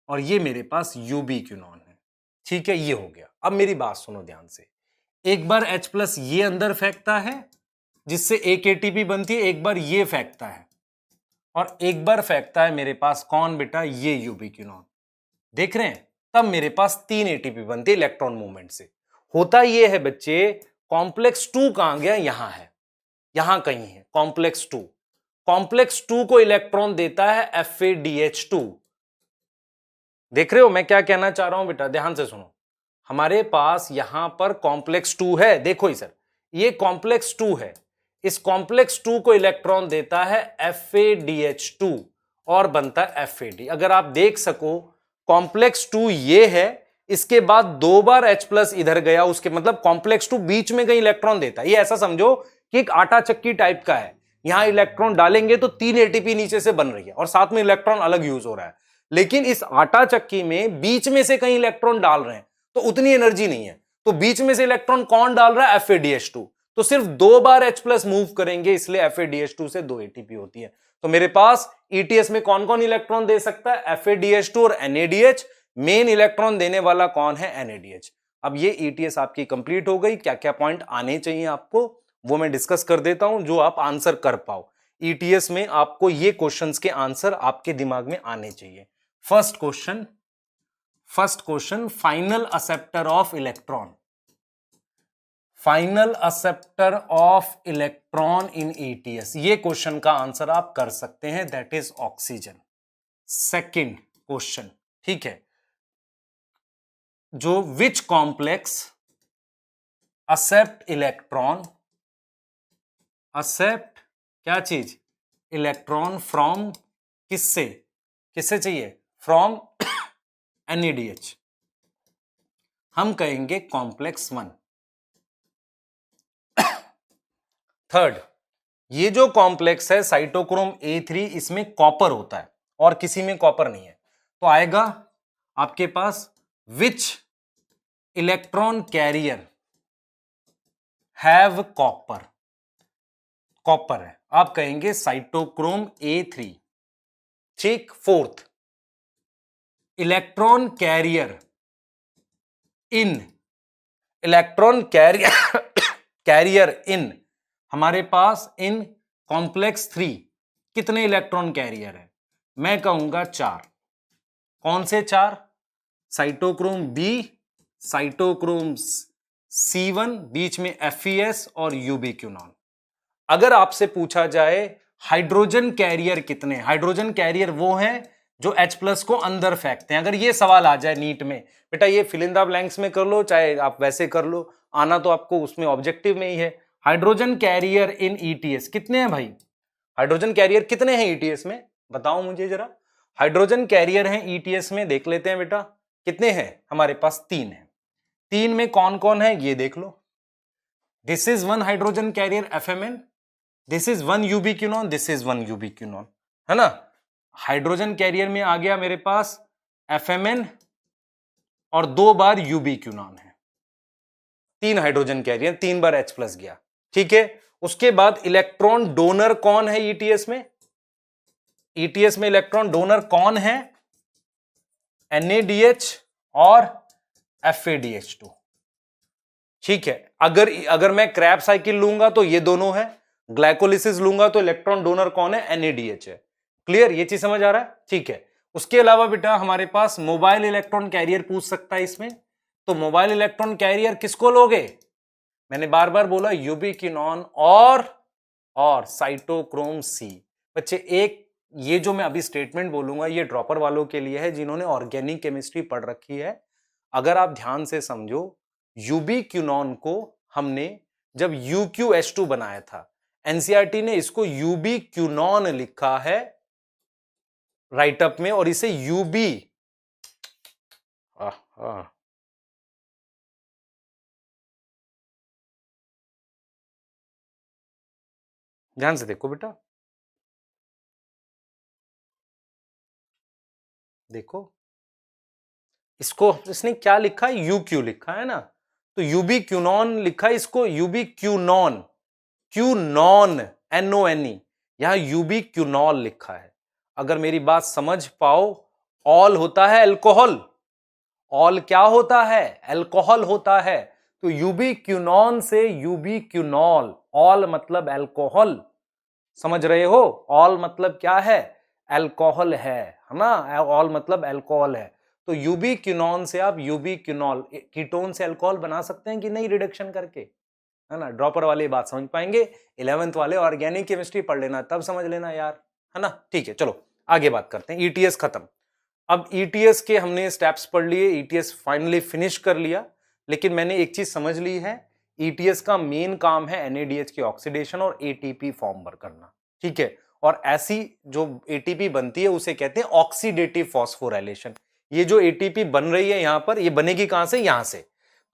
और ये मेरे पास यूबिक्विनॉन है। ठीक है, ये हो गया। अब मेरी बात सुनो ध्यान से, एक बार H+ ये अंदर फेंकता है जिससे एक ATP बनती है, एक बार ये फेंकता है, और एक बार फेंकता है मेरे पास कौन बेटा, ये यूबिक्विनॉन। देख रहे हैं, तब मेरे पास 3 ATP बनती है इलेक्ट्रॉन मूवमेंट से। होता ये है बच्चे, कॉम्प्लेक्स 2 कहां गया, यहां है, यहां कहीं है कॉम्प्लेक्स 2। कॉम्प्लेक्स 2 को इलेक्ट्रॉन देता है FADH2। देख रहे हो मैं क्या कहना चाह रहा हूं बेटा, ध्यान से सुनो। हमारे पास यहां पर कॉम्प्लेक्स 2 है, देखो ही सर, ये कॉम्प्लेक्स 2 है, इस कॉम्प्लेक्स 2 को इलेक्ट्रॉन देता है FADH2 और बनता है FAD। अगर आप देख सको कॉम्प्लेक्स 2 ये है, इसके बाद 2 बार H+ इधर गया, उसके मतलब कॉम्प्लेक्स 2 बीच में कहीं इलेक्ट्रॉन देता है। ये ऐसा समझो कि एक आटा चक्की टाइप का है, यहां इलेक्ट्रॉन डालेंगे तो 3 ATP नीचे से बन रही है और साथ में इलेक्ट्रॉन अलग यूज हो रहा है, लेकिन इस आटा चक्की में बीच में से कहीं इलेक्ट्रॉन डाल रहे हैं तो उतनी एनर्जी नहीं है, तो बीच में से इलेक्ट्रॉन कौन डाल रहा है? FADH2। तो सिर्फ 2 बार H+ मूव करेंगे, इसलिए FADH2 से 2 ATP होती है। तो मेरे पास ETS में कौन कौन इलेक्ट्रॉन दे सकता है? FADH2 और NADH। मेन इलेक्ट्रॉन देने वाला कौन है? NADH। अब ये ETS आपकी कंप्लीट हो गई। क्या क्या पॉइंट आने चाहिए आपको वो मैं डिस्कस कर देता हूं, जो आप आंसर कर पाओ। ETS में आपको ये क्वेश्चंस के आंसर आपके दिमाग में आने चाहिए। First question, final acceptor of electron. Final acceptor of electron in ETS, ये क्वेश्चन का आंसर आप कर सकते हैं, that is oxygen. Second question, ठीक है, जो विच कॉम्प्लेक्स एक्सेप्ट इलेक्ट्रॉन, एक्सेप्ट क्या चीज? इलेक्ट्रॉन फ्रॉम किससे चाहिए? From NADH। हम कहेंगे कॉम्प्लेक्स 1। थर्ड, ये जो कॉम्प्लेक्स है साइटोक्रोम A3, इसमें कॉपर होता है और किसी में कॉपर नहीं है, तो आएगा आपके पास which electron carrier have copper. Copper है, आप कहेंगे साइटोक्रोम A3। ठीक। फोर्थ, इलेक्ट्रॉन कैरियर इन, इलेक्ट्रॉन कैरियर इन, हमारे पास इन कॉम्प्लेक्स 3 कितने इलेक्ट्रॉन कैरियर है? मैं कहूंगा 4। कौन से 4? साइटोक्रोम B, साइटोक्रोम C1, बीच में FeS और यूबिक्विनॉन। अगर आपसे पूछा जाए हाइड्रोजन कैरियर कितने, हाइड्रोजन कैरियर वो हैं जो H+ को अंदर फेंकते हैं। अगर ये सवाल आ जाए नीट में, बेटा ये फिल इन द ब्लैंक्स में कर लो, चाहे आप वैसे कर लो, आना तो आपको उसमें ऑब्जेक्टिव में ही है। हाइड्रोजन कैरियर इन ETS कितने हैं भाई? हाइड्रोजन कैरियर कितने हैं ETS में? बताओ मुझे जरा। हाइड्रोजन कैरियर हैं ETS में, देख लेते हैं बेटा कितने हैं। हमारे पास 3 है। 3 में कौन कौन है ये देख लो। This is 1 hydrogen carrier FMN, this is 1 ubiquinone, this is 1 ubiquinone, है ना। हाइड्रोजन कैरियर में आ गया मेरे पास FMN और 2 बार यूबिक्विनॉन है। 3 हाइड्रोजन कैरियर, 3 बार H+ गया, ठीक है। उसके बाद इलेक्ट्रॉन डोनर कौन है ETS में? ETS में इलेक्ट्रॉन डोनर कौन है? NADH और FADH2, ठीक है। अगर मैं क्रैब साइकिल लूंगा तो ये दोनों है, ग्लाइकोलिसिस लूंगा तो इलेक्ट्रॉन डोनर कौन है? NADH है। क्लियर, ये चीज समझ आ रहा है? ठीक है। उसके अलावा बेटा हमारे पास मोबाइल इलेक्ट्रॉन कैरियर पूछ सकता है इसमें, तो मोबाइल इलेक्ट्रॉन कैरियर किसको लोगे? मैंने बार बार बोला यूबिक्विनॉन और साइटोक्रोम C। बच्चे एक ये जो मैं अभी स्टेटमेंट बोलूंगा ये ड्रॉपर वालों के लिए है जिन्होंने ऑर्गेनिक केमिस्ट्री पढ़ रखी है। अगर आप ध्यान से समझो, यूबिक्विनॉन को हमने जब UqH2 बनाया था, एनसीईआरटी ने इसको यूबिक्विनॉन लिखा है राइटअप में, और इसे यूबी ध्यान से देखो बेटा, देखो इसको इसने क्या लिखा है? यूक्यू लिखा है ना, तो यूबिक्विनॉन लिखा है, इसको यूबिक्विनॉन, क्यूनॉन NONE, यहां यूबिक्विनॉल लिखा है। अगर मेरी बात समझ पाओ, ऑल होता है अल्कोहल, ऑल क्या होता है? अल्कोहल होता है, तो यूबिक्विनॉन से यूबिक्विनॉल, ऑल मतलब अल्कोहल, समझ रहे हो? ऑल मतलब क्या है? अल्कोहल है ना, ऑल मतलब अल्कोहल है। तो यूबिक्विनॉन से आप यूबिक्विनॉल, कीटोन से अल्कोहल बना सकते हैं कि नहीं रिडक्शन करके, है ना। ड्रॉपर वाली बात समझ पाएंगे, 11th वाले ऑर्गेनिक केमिस्ट्री पढ़ लेना तब समझ लेना यार, है ना। ठीक है, चलो आगे बात करते हैं। ETS खत्म। अब ETS के हमने स्टेप्स पढ़ लिए, ETS फाइनली फिनिश कर लिया, लेकिन मैंने एक चीज समझ ली है, ईटीएस का मेन काम है एनएडीएच की ऑक्सीडेशन और एटीपी फॉर्म करना, ठीक है। और ऐसी जो एटीपी बनती है उसे कहते हैं ऑक्सीडेटिव फॉस्फोराइलेशन। ये जो एटीपी बन रही है यहां पर, ये बनेगी कहां से? यहां से।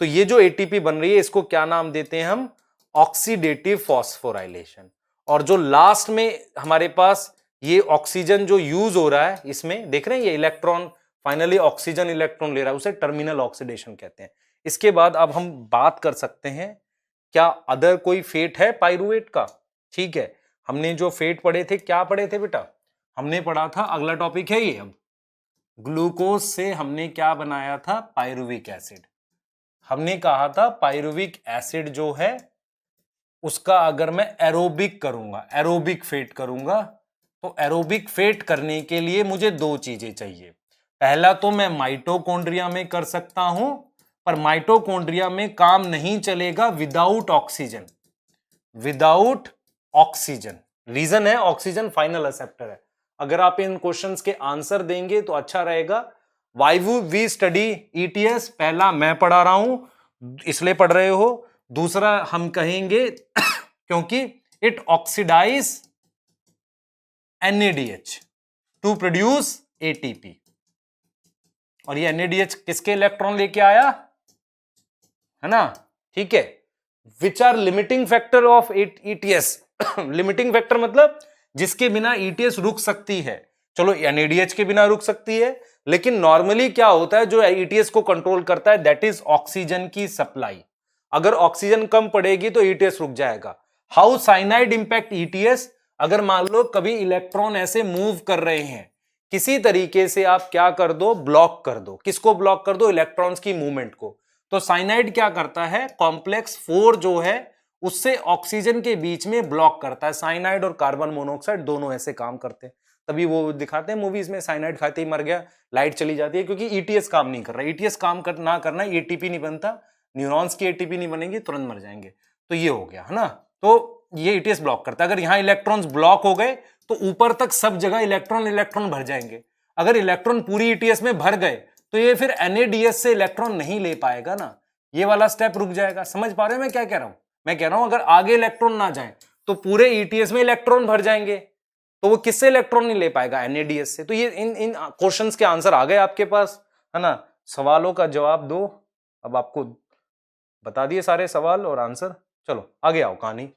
तो ये जो एटीपी बन रही है इसको क्या नाम देते हैं हम? Oxidative phosphorylation. और जो लास्ट में हमारे पास ये ऑक्सीजन जो यूज हो रहा है, इसमें देख रहे हैं ये इलेक्ट्रॉन फाइनली ऑक्सीजन इलेक्ट्रॉन ले रहा है, उसे टर्मिनल ऑक्सीडेशन कहते हैं। इसके बाद अब हम बात कर सकते हैं क्या अदर कोई फेट है पाइरुवेट का? ठीक है, हमने जो फेट पढ़े थे, क्या पढ़े थे बेटा? हमने पढ़ा था, अगला टॉपिक है ये, अब ग्लूकोज से हमने क्या बनाया था? Pyruvic acid. हमने कहा था पाइरुविक एसिड जो है उसका अगर मैं एरोबिक करूंगा, एरोबिक फेट करूंगा, तो एरोबिक फेट करने के लिए मुझे दो चीजें चाहिए। पहला तो मैं माइटोकॉन्ड्रिया में कर सकता हूं, पर माइटोकॉन्ड्रिया में काम नहीं चलेगा without oxygen, without oxygen. Reason है ऑक्सीजन फाइनल एक्सेप्टर है। अगर आप इन क्वेश्चंस के आंसर देंगे तो अच्छा रहेगा। वाई वी स्टडी ईटीएस, पहला मैं पढ़ा रहा हूं इसलिए पढ़ रहे हो, दूसरा हम कहेंगे क्योंकि it oxidise NADH to produce ATP। और ये NADH किसके इलेक्ट्रॉन लेके आया है ना? ठीक है। Which are limiting factor of ETS? Limiting factor मतलब जिसके बिना ETS रुक सकती है। चलो NADH के बिना रुक सकती है, लेकिन नॉर्मली क्या होता है जो ETS को कंट्रोल करता है, दैट इज ऑक्सीजन की सप्लाई। अगर ऑक्सीजन कम पड़ेगी तो ETS रुक जाएगा। How cyanide impact ETS? अगर मान लो कभी इलेक्ट्रॉन ऐसे मूव कर रहे हैं, किसी तरीके से आप क्या कर दो? ब्लॉक कर दो। किसको ब्लॉक कर दो? इलेक्ट्रॉन्स की मूवमेंट को। तो साइनाइड क्या करता है? कॉम्प्लेक्स 4 जो है उससे ऑक्सीजन के बीच में ब्लॉक करता है। साइनाइड और कार्बन मोनोऑक्साइड दोनों ऐसे काम करते हैं, तभी वो दिखाते हैं मूवीज में, साइनाइड खाते ही मर गया, लाइट चली जाती है, क्योंकि ETS काम नहीं कर रहा। ETS काम ना करना, ATP नहीं बनता, न्यूरॉन्स की ATP नहीं बनेगी, तुरंत मर जाएंगे। तो ये हो गया है ना। तो ये ETS ब्लॉक करता है। अगर यहां इलेक्ट्रॉन्स ब्लॉक हो गए तो ऊपर तक सब जगह इलेक्ट्रॉन भर जाएंगे। अगर इलेक्ट्रॉन पूरी ETS में भर गए तो ये फिर NADH से इलेक्ट्रॉन नहीं ले पाएगा ना, ये वाला स्टेप रुक जाएगा। समझ पा रहे हो मैं क्या कह रहा हूं? मैं कह रहा हूं अगर आगे इलेक्ट्रॉन ना जाए तो पूरे ETS में इलेक्ट्रॉन भर जाएंगे, तो वो किससे इलेक्ट्रॉन नहीं ले पाएगा? NADH से। तो ये इन क्वेश्चंस के आंसर आ गए आपके पास, है ना? सवालों का जवाब दो। अब आपको बता दिए सारे सवाल और आंसर। चलो आगे आओ कहानी।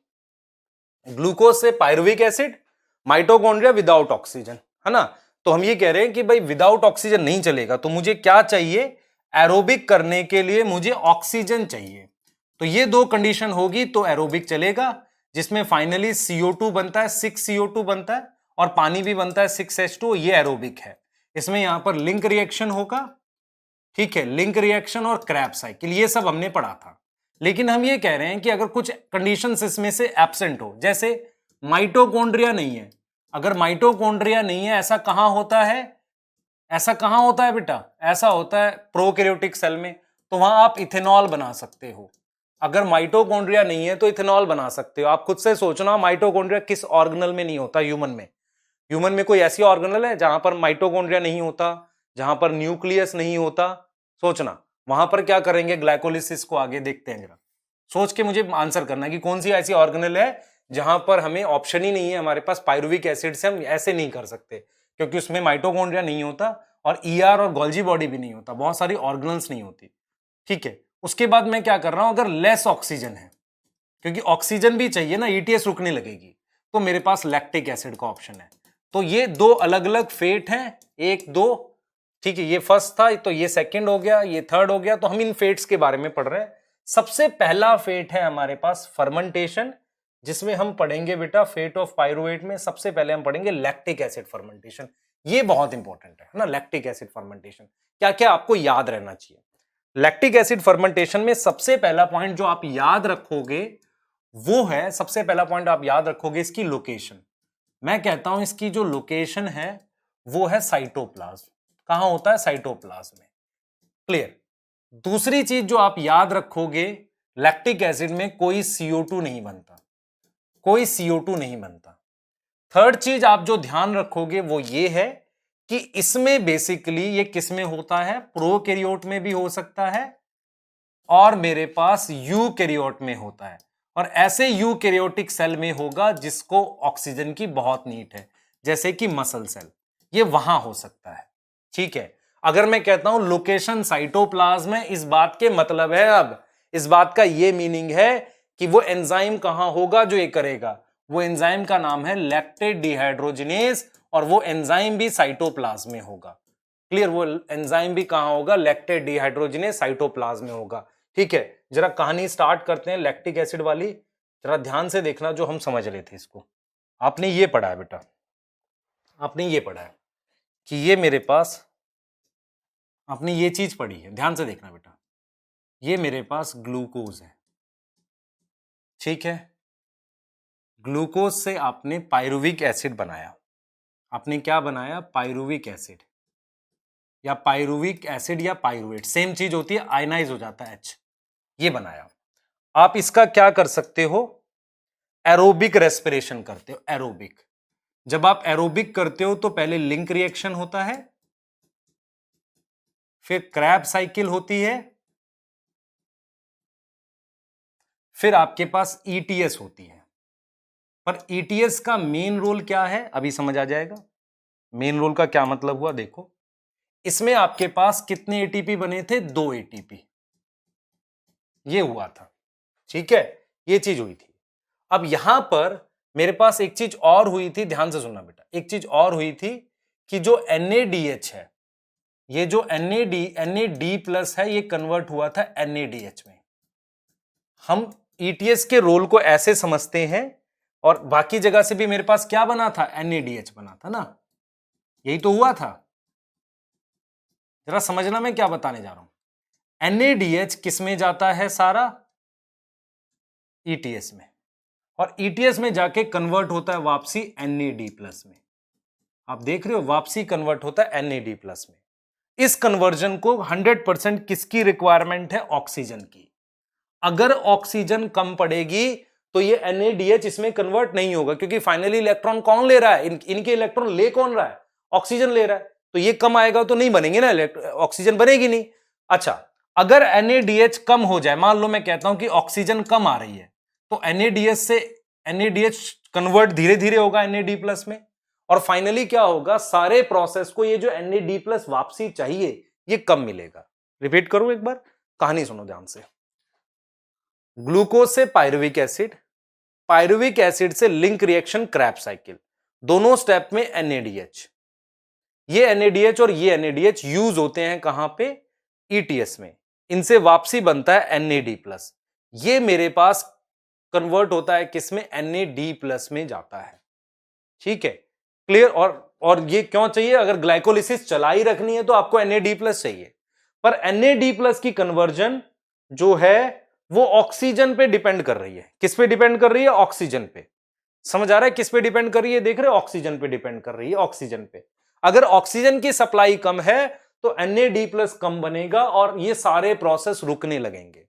ग्लूकोज से pyruvic acid, mitochondria without oxygen, है ना? तो हम ये कह रहे हैं कि भाई विदाउट ऑक्सीजन नहीं चलेगा, तो मुझे क्या चाहिए? एरोबिक करने के लिए मुझे ऑक्सीजन चाहिए। तो ये दो कंडीशन होगी तो एरोबिक चलेगा, जिसमें फाइनली CO2 बनता है, 6 CO2 बनता है, और पानी भी बनता है 6H2। ये एरोबिक है। इसमें यहां पर लिंक रिएक्शन होगा, ठीक है, लिंक रिएक्शन और क्रैब्स साइकिल, ये सब हमने पढ़ा था। लेकिन हम ये कह रहे हैं कि अगर कुछ कंडीशंस इसमें से एब्सेंट हो, जैसे माइटोकॉन्ड्रिया नहीं है। अगर माइटोकॉन्ड्रिया नहीं है, ऐसा कहां होता है? ऐसा कहां होता है बेटा? ऐसा होता है प्रोकैरियोटिक सेल में। तो वहां आप इथेनॉल बना सकते हो। अगर माइटोकॉन्ड्रिया नहीं है तो इथेनॉल बना सकते हो। आप खुद से सोचना, माइटोकॉन्ड्रिया किस ऑर्गेनल में नहीं होता? ह्यूमन में। ह्यूमन में कोई ऐसी ऑर्गेनल है जहां पर माइटोकॉन्ड्रिया नहीं होता, जहां पर न्यूक्लियस नहीं होता? सोचना, वहां पर क्या करेंगे? ग्लाइकोलिसिस को आगे देखते हैं जरा। सोच के मुझे आंसर करना कि कौन सी ऐसी ऑर्गेनल है जहां पर हमें ऑप्शन ही नहीं है हमारे पास, पाइरुविक एसिड से हम ऐसे नहीं कर सकते, क्योंकि उसमें माइटोकॉन्ड्रिया नहीं होता और ER और गोल्जी बॉडी भी नहीं होता, बहुत सारी ऑर्गेनल्स नहीं होती, ठीक है। उसके बाद मैं क्या कर रहा हूं? अगर लेस ऑक्सीजन है, क्योंकि ऑक्सीजन भी चाहिए ना, ETS रुकने लगेगी, तो मेरे पास लैक्टिक एसिड का ऑप्शन है। तो ये दो अलग अलग फेट हैं, 1 2, ठीक है। ये फर्स्ट था, तो ये सेकंड हो गया, ये थर्ड हो गया। तो हम इन फेट्स के बारे में पढ़ रहे हैं। सबसे पहला फेट है हमारे पास फर्मेंटेशन, जिसमें हम पढ़ेंगे बेटा फेट ऑफ पाइरुवेट में सबसे पहले हम पढ़ेंगे लैक्टिक एसिड फर्मेंटेशन। ये बहुत इंपॉर्टेंट है ना, लैक्टिक एसिड फर्मेंटेशन। क्या क्या आपको याद रहना चाहिए? लैक्टिक एसिड फर्मेंटेशन में सबसे पहला पॉइंट जो आप याद रखोगे वो है, सबसे पहला पॉइंट आप याद रखोगे इसकी लोकेशन। मैं कहता हूं इसकी जो लोकेशन है वो है साइटोप्लाज्म। कहां होता है? साइटोप्लाज्म में। क्लियर? दूसरी चीज जो आप याद रखोगे, लैक्टिक एसिड में कोई CO2 नहीं बनता, कोई CO2 नहीं बनता। थर्ड चीज आप जो ध्यान रखोगे वो ये है कि इसमें बेसिकली ये किस में होता है? प्रोकैरियोट में भी हो सकता है, और मेरे पास यूकैरियोट में होता है, और ऐसे यूकैरियोटिक सेल में होगा जिसको ऑक्सीजन की बहुत नीड है, जैसे कि मसल सेल, ये वहां हो सकता है। ठीक है, अगर मैं कहता हूं लोकेशन साइटोप्लाज्म में, इस बात के मतलब है, अब इस बात का ये मीनिंग है कि वो एंजाइम कहां होगा जो ये करेगा, वो एंजाइम का नाम है लैक्टेट डिहाइड्रोजिनेज, और वो एंजाइम भी साइटोप्लाज्म में होगा। क्लियर, वो एंजाइम भी कहां होगा, लैक्टेट डिहाइड्रोजिनेज साइटोप्लाज्म में होगा। ठीक है, जरा कहानी स्टार्ट करते हैं लैक्टिक एसिड वाली, जरा ध्यान से देखना जो हम समझ रहे थे इसको। आपने ये पढ़ा है बेटा, आपने ये पढ़ा है कि ये मेरे पास, आपने ये चीज पढ़ी है, ध्यान से देखना बेटा, ये मेरे पास ग्लूकोज है। ठीक है, ग्लूकोज से आपने पायरुविक एसिड बनाया, आपने क्या बनाया, पायरुविक एसिड, या पायरुविक एसिड या पायरुवेट, सेम चीज होती है, आयनाइज हो जाता है H, ये बनाया। आप इसका क्या कर सकते हो, एरोबिक रेस्पिरेशन करते हो। एरोबिक, जब आप एरोबिक करते हो तो पहले लिंक रिएक्शन होता है, फिर क्रैब साइकिल होती है, फिर आपके पास ईटीएस होती है। पर ईटीएस का मेन रोल क्या है अभी समझ आ जाएगा। मेन रोल का क्या मतलब हुआ, देखो इसमें आपके पास कितने एटीपी बने थे, 2 एटीपी, ये हुआ था। ठीक है, ये चीज हुई थी। अब यहां पर मेरे पास एक चीज और हुई थी, ध्यान से सुनना बेटा, एक चीज और हुई थी कि जो NADH है, ये जो NAD प्लस है, ये कन्वर्ट हुआ था NADH में। हम ETS के रोल को ऐसे समझते हैं, और बाकी जगह से भी मेरे पास क्या बना था, NADH बना था ना, यही तो हुआ था। जरा समझना मैं क्या बताने जा रहा हूं। NADH किस में जाता है सारा, ETS में, और ETS में जाके कन्वर्ट होता है वापसी NAD प्लस में। आप देख रहे हो, वापसी कन्वर्ट होता है NAD प्लस में। इस कन्वर्जन को 100% किसकी रिक्वायरमेंट है, ऑक्सीजन की। अगर ऑक्सीजन कम पड़ेगी तो ये NADH इसमें कन्वर्ट नहीं होगा, क्योंकि फाइनली इलेक्ट्रॉन कौन ले रहा है, इनके इलेक्ट्रॉन ले कौन रहा है, ऑक्सीजन ले रहा है, तो ये कम आएगा तो नहीं बनेंगे ना, ऑक्सीजन बनेगी नहीं। अच्छा, अगर NADH कम हो जाए, मान लो मैं कहता हूं कि ऑक्सीजन कम आ रही है, तो NADH से NADH कन्वर्ट धीरे धीरे होगा NAD प्लस में, और फाइनली क्या होगा, सारे प्रोसेस को ये जो NAD प्लस वापसी चाहिए ये कम मिलेगा। रिपीट करूं एक बार, कहानी सुनो ध्यान से। ग्लूकोज से पायरुविक एसिड, पायरुविक एसिड से लिंक रिएक्शन क्रैब साइकिल, दोनों स्टेप में NADH, ये NADH और ये NADH यूज होते हैं कहां पे, ETS में, इनसे वापसी बनता है NAD प्लस, ये मेरे पास कन्वर्ट होता है किसमें, NAD प्लस में जाता है। ठीक है, क्लियर। और ये क्यों चाहिए, अगर ग्लाइकोलिसिस चला ही रखनी है तो आपको NAD प्लस चाहिए, पर NAD प्लस की कन्वर्जन जो है वो ऑक्सीजन पे डिपेंड कर रही है। किस पे डिपेंड कर रही है, ऑक्सीजन पे। समझ आ रहा है किस पे डिपेंड कर रही है, देख रहे हो, ऑक्सीजन पे डिपेंड कर रही है, ऑक्सीजन पे। अगर ऑक्सीजन की सप्लाई कम है तो NAD प्लस कम बनेगा और ये सारे प्रोसेस रुकने लगेंगे।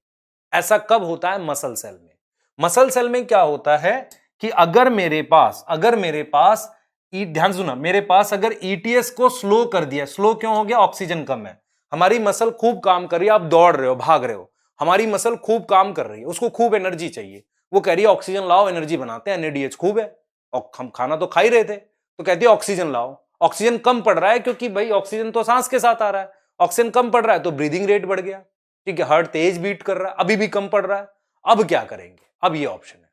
ऐसा कब होता है, मसल सेल में। मसल सेल में क्या होता है कि अगर मेरे पास ध्यान सुना, मेरे पास अगर ETS को स्लो कर दिया, स्लो क्यों हो गया, ऑक्सीजन कम है, हमारी मसल खूब काम कर रही है, आप दौड़ रहे हो, भाग रहे हो, हमारी मसल खूब काम कर रही है, उसको खूब एनर्जी चाहिए, वो कह रही है ऑक्सीजन लाओ, एनर्जी बनाते हैं, NADH खूब है, और हम खाना तो खा ही रहे थे, तो कहती है ऑक्सीजन लाओ। ऑक्सीजन कम पड़ रहा है क्योंकि भाई ऑक्सीजन तो सांस के साथ आ रहा है, ऑक्सीजन कम पड़ रहा है तो ब्रीदिंग रेट बढ़ गया, ठीक है, हार्ट तेज बीट कर रहा है, अभी भी कम पड़ रहा है, अब क्या करेंगे, अब ये ऑप्शन है।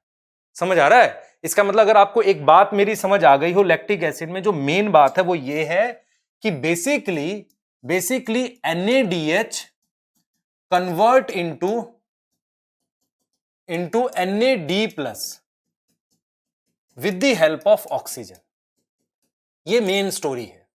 समझ आ रहा है, इसका मतलब अगर आपको एक बात मेरी समझ आ गई हो, लैक्टिक एसिड में जो मेन बात है वो ये है कि basically NADH convert into NAD plus with the help of oxygen. ये मेन स्टोरी है,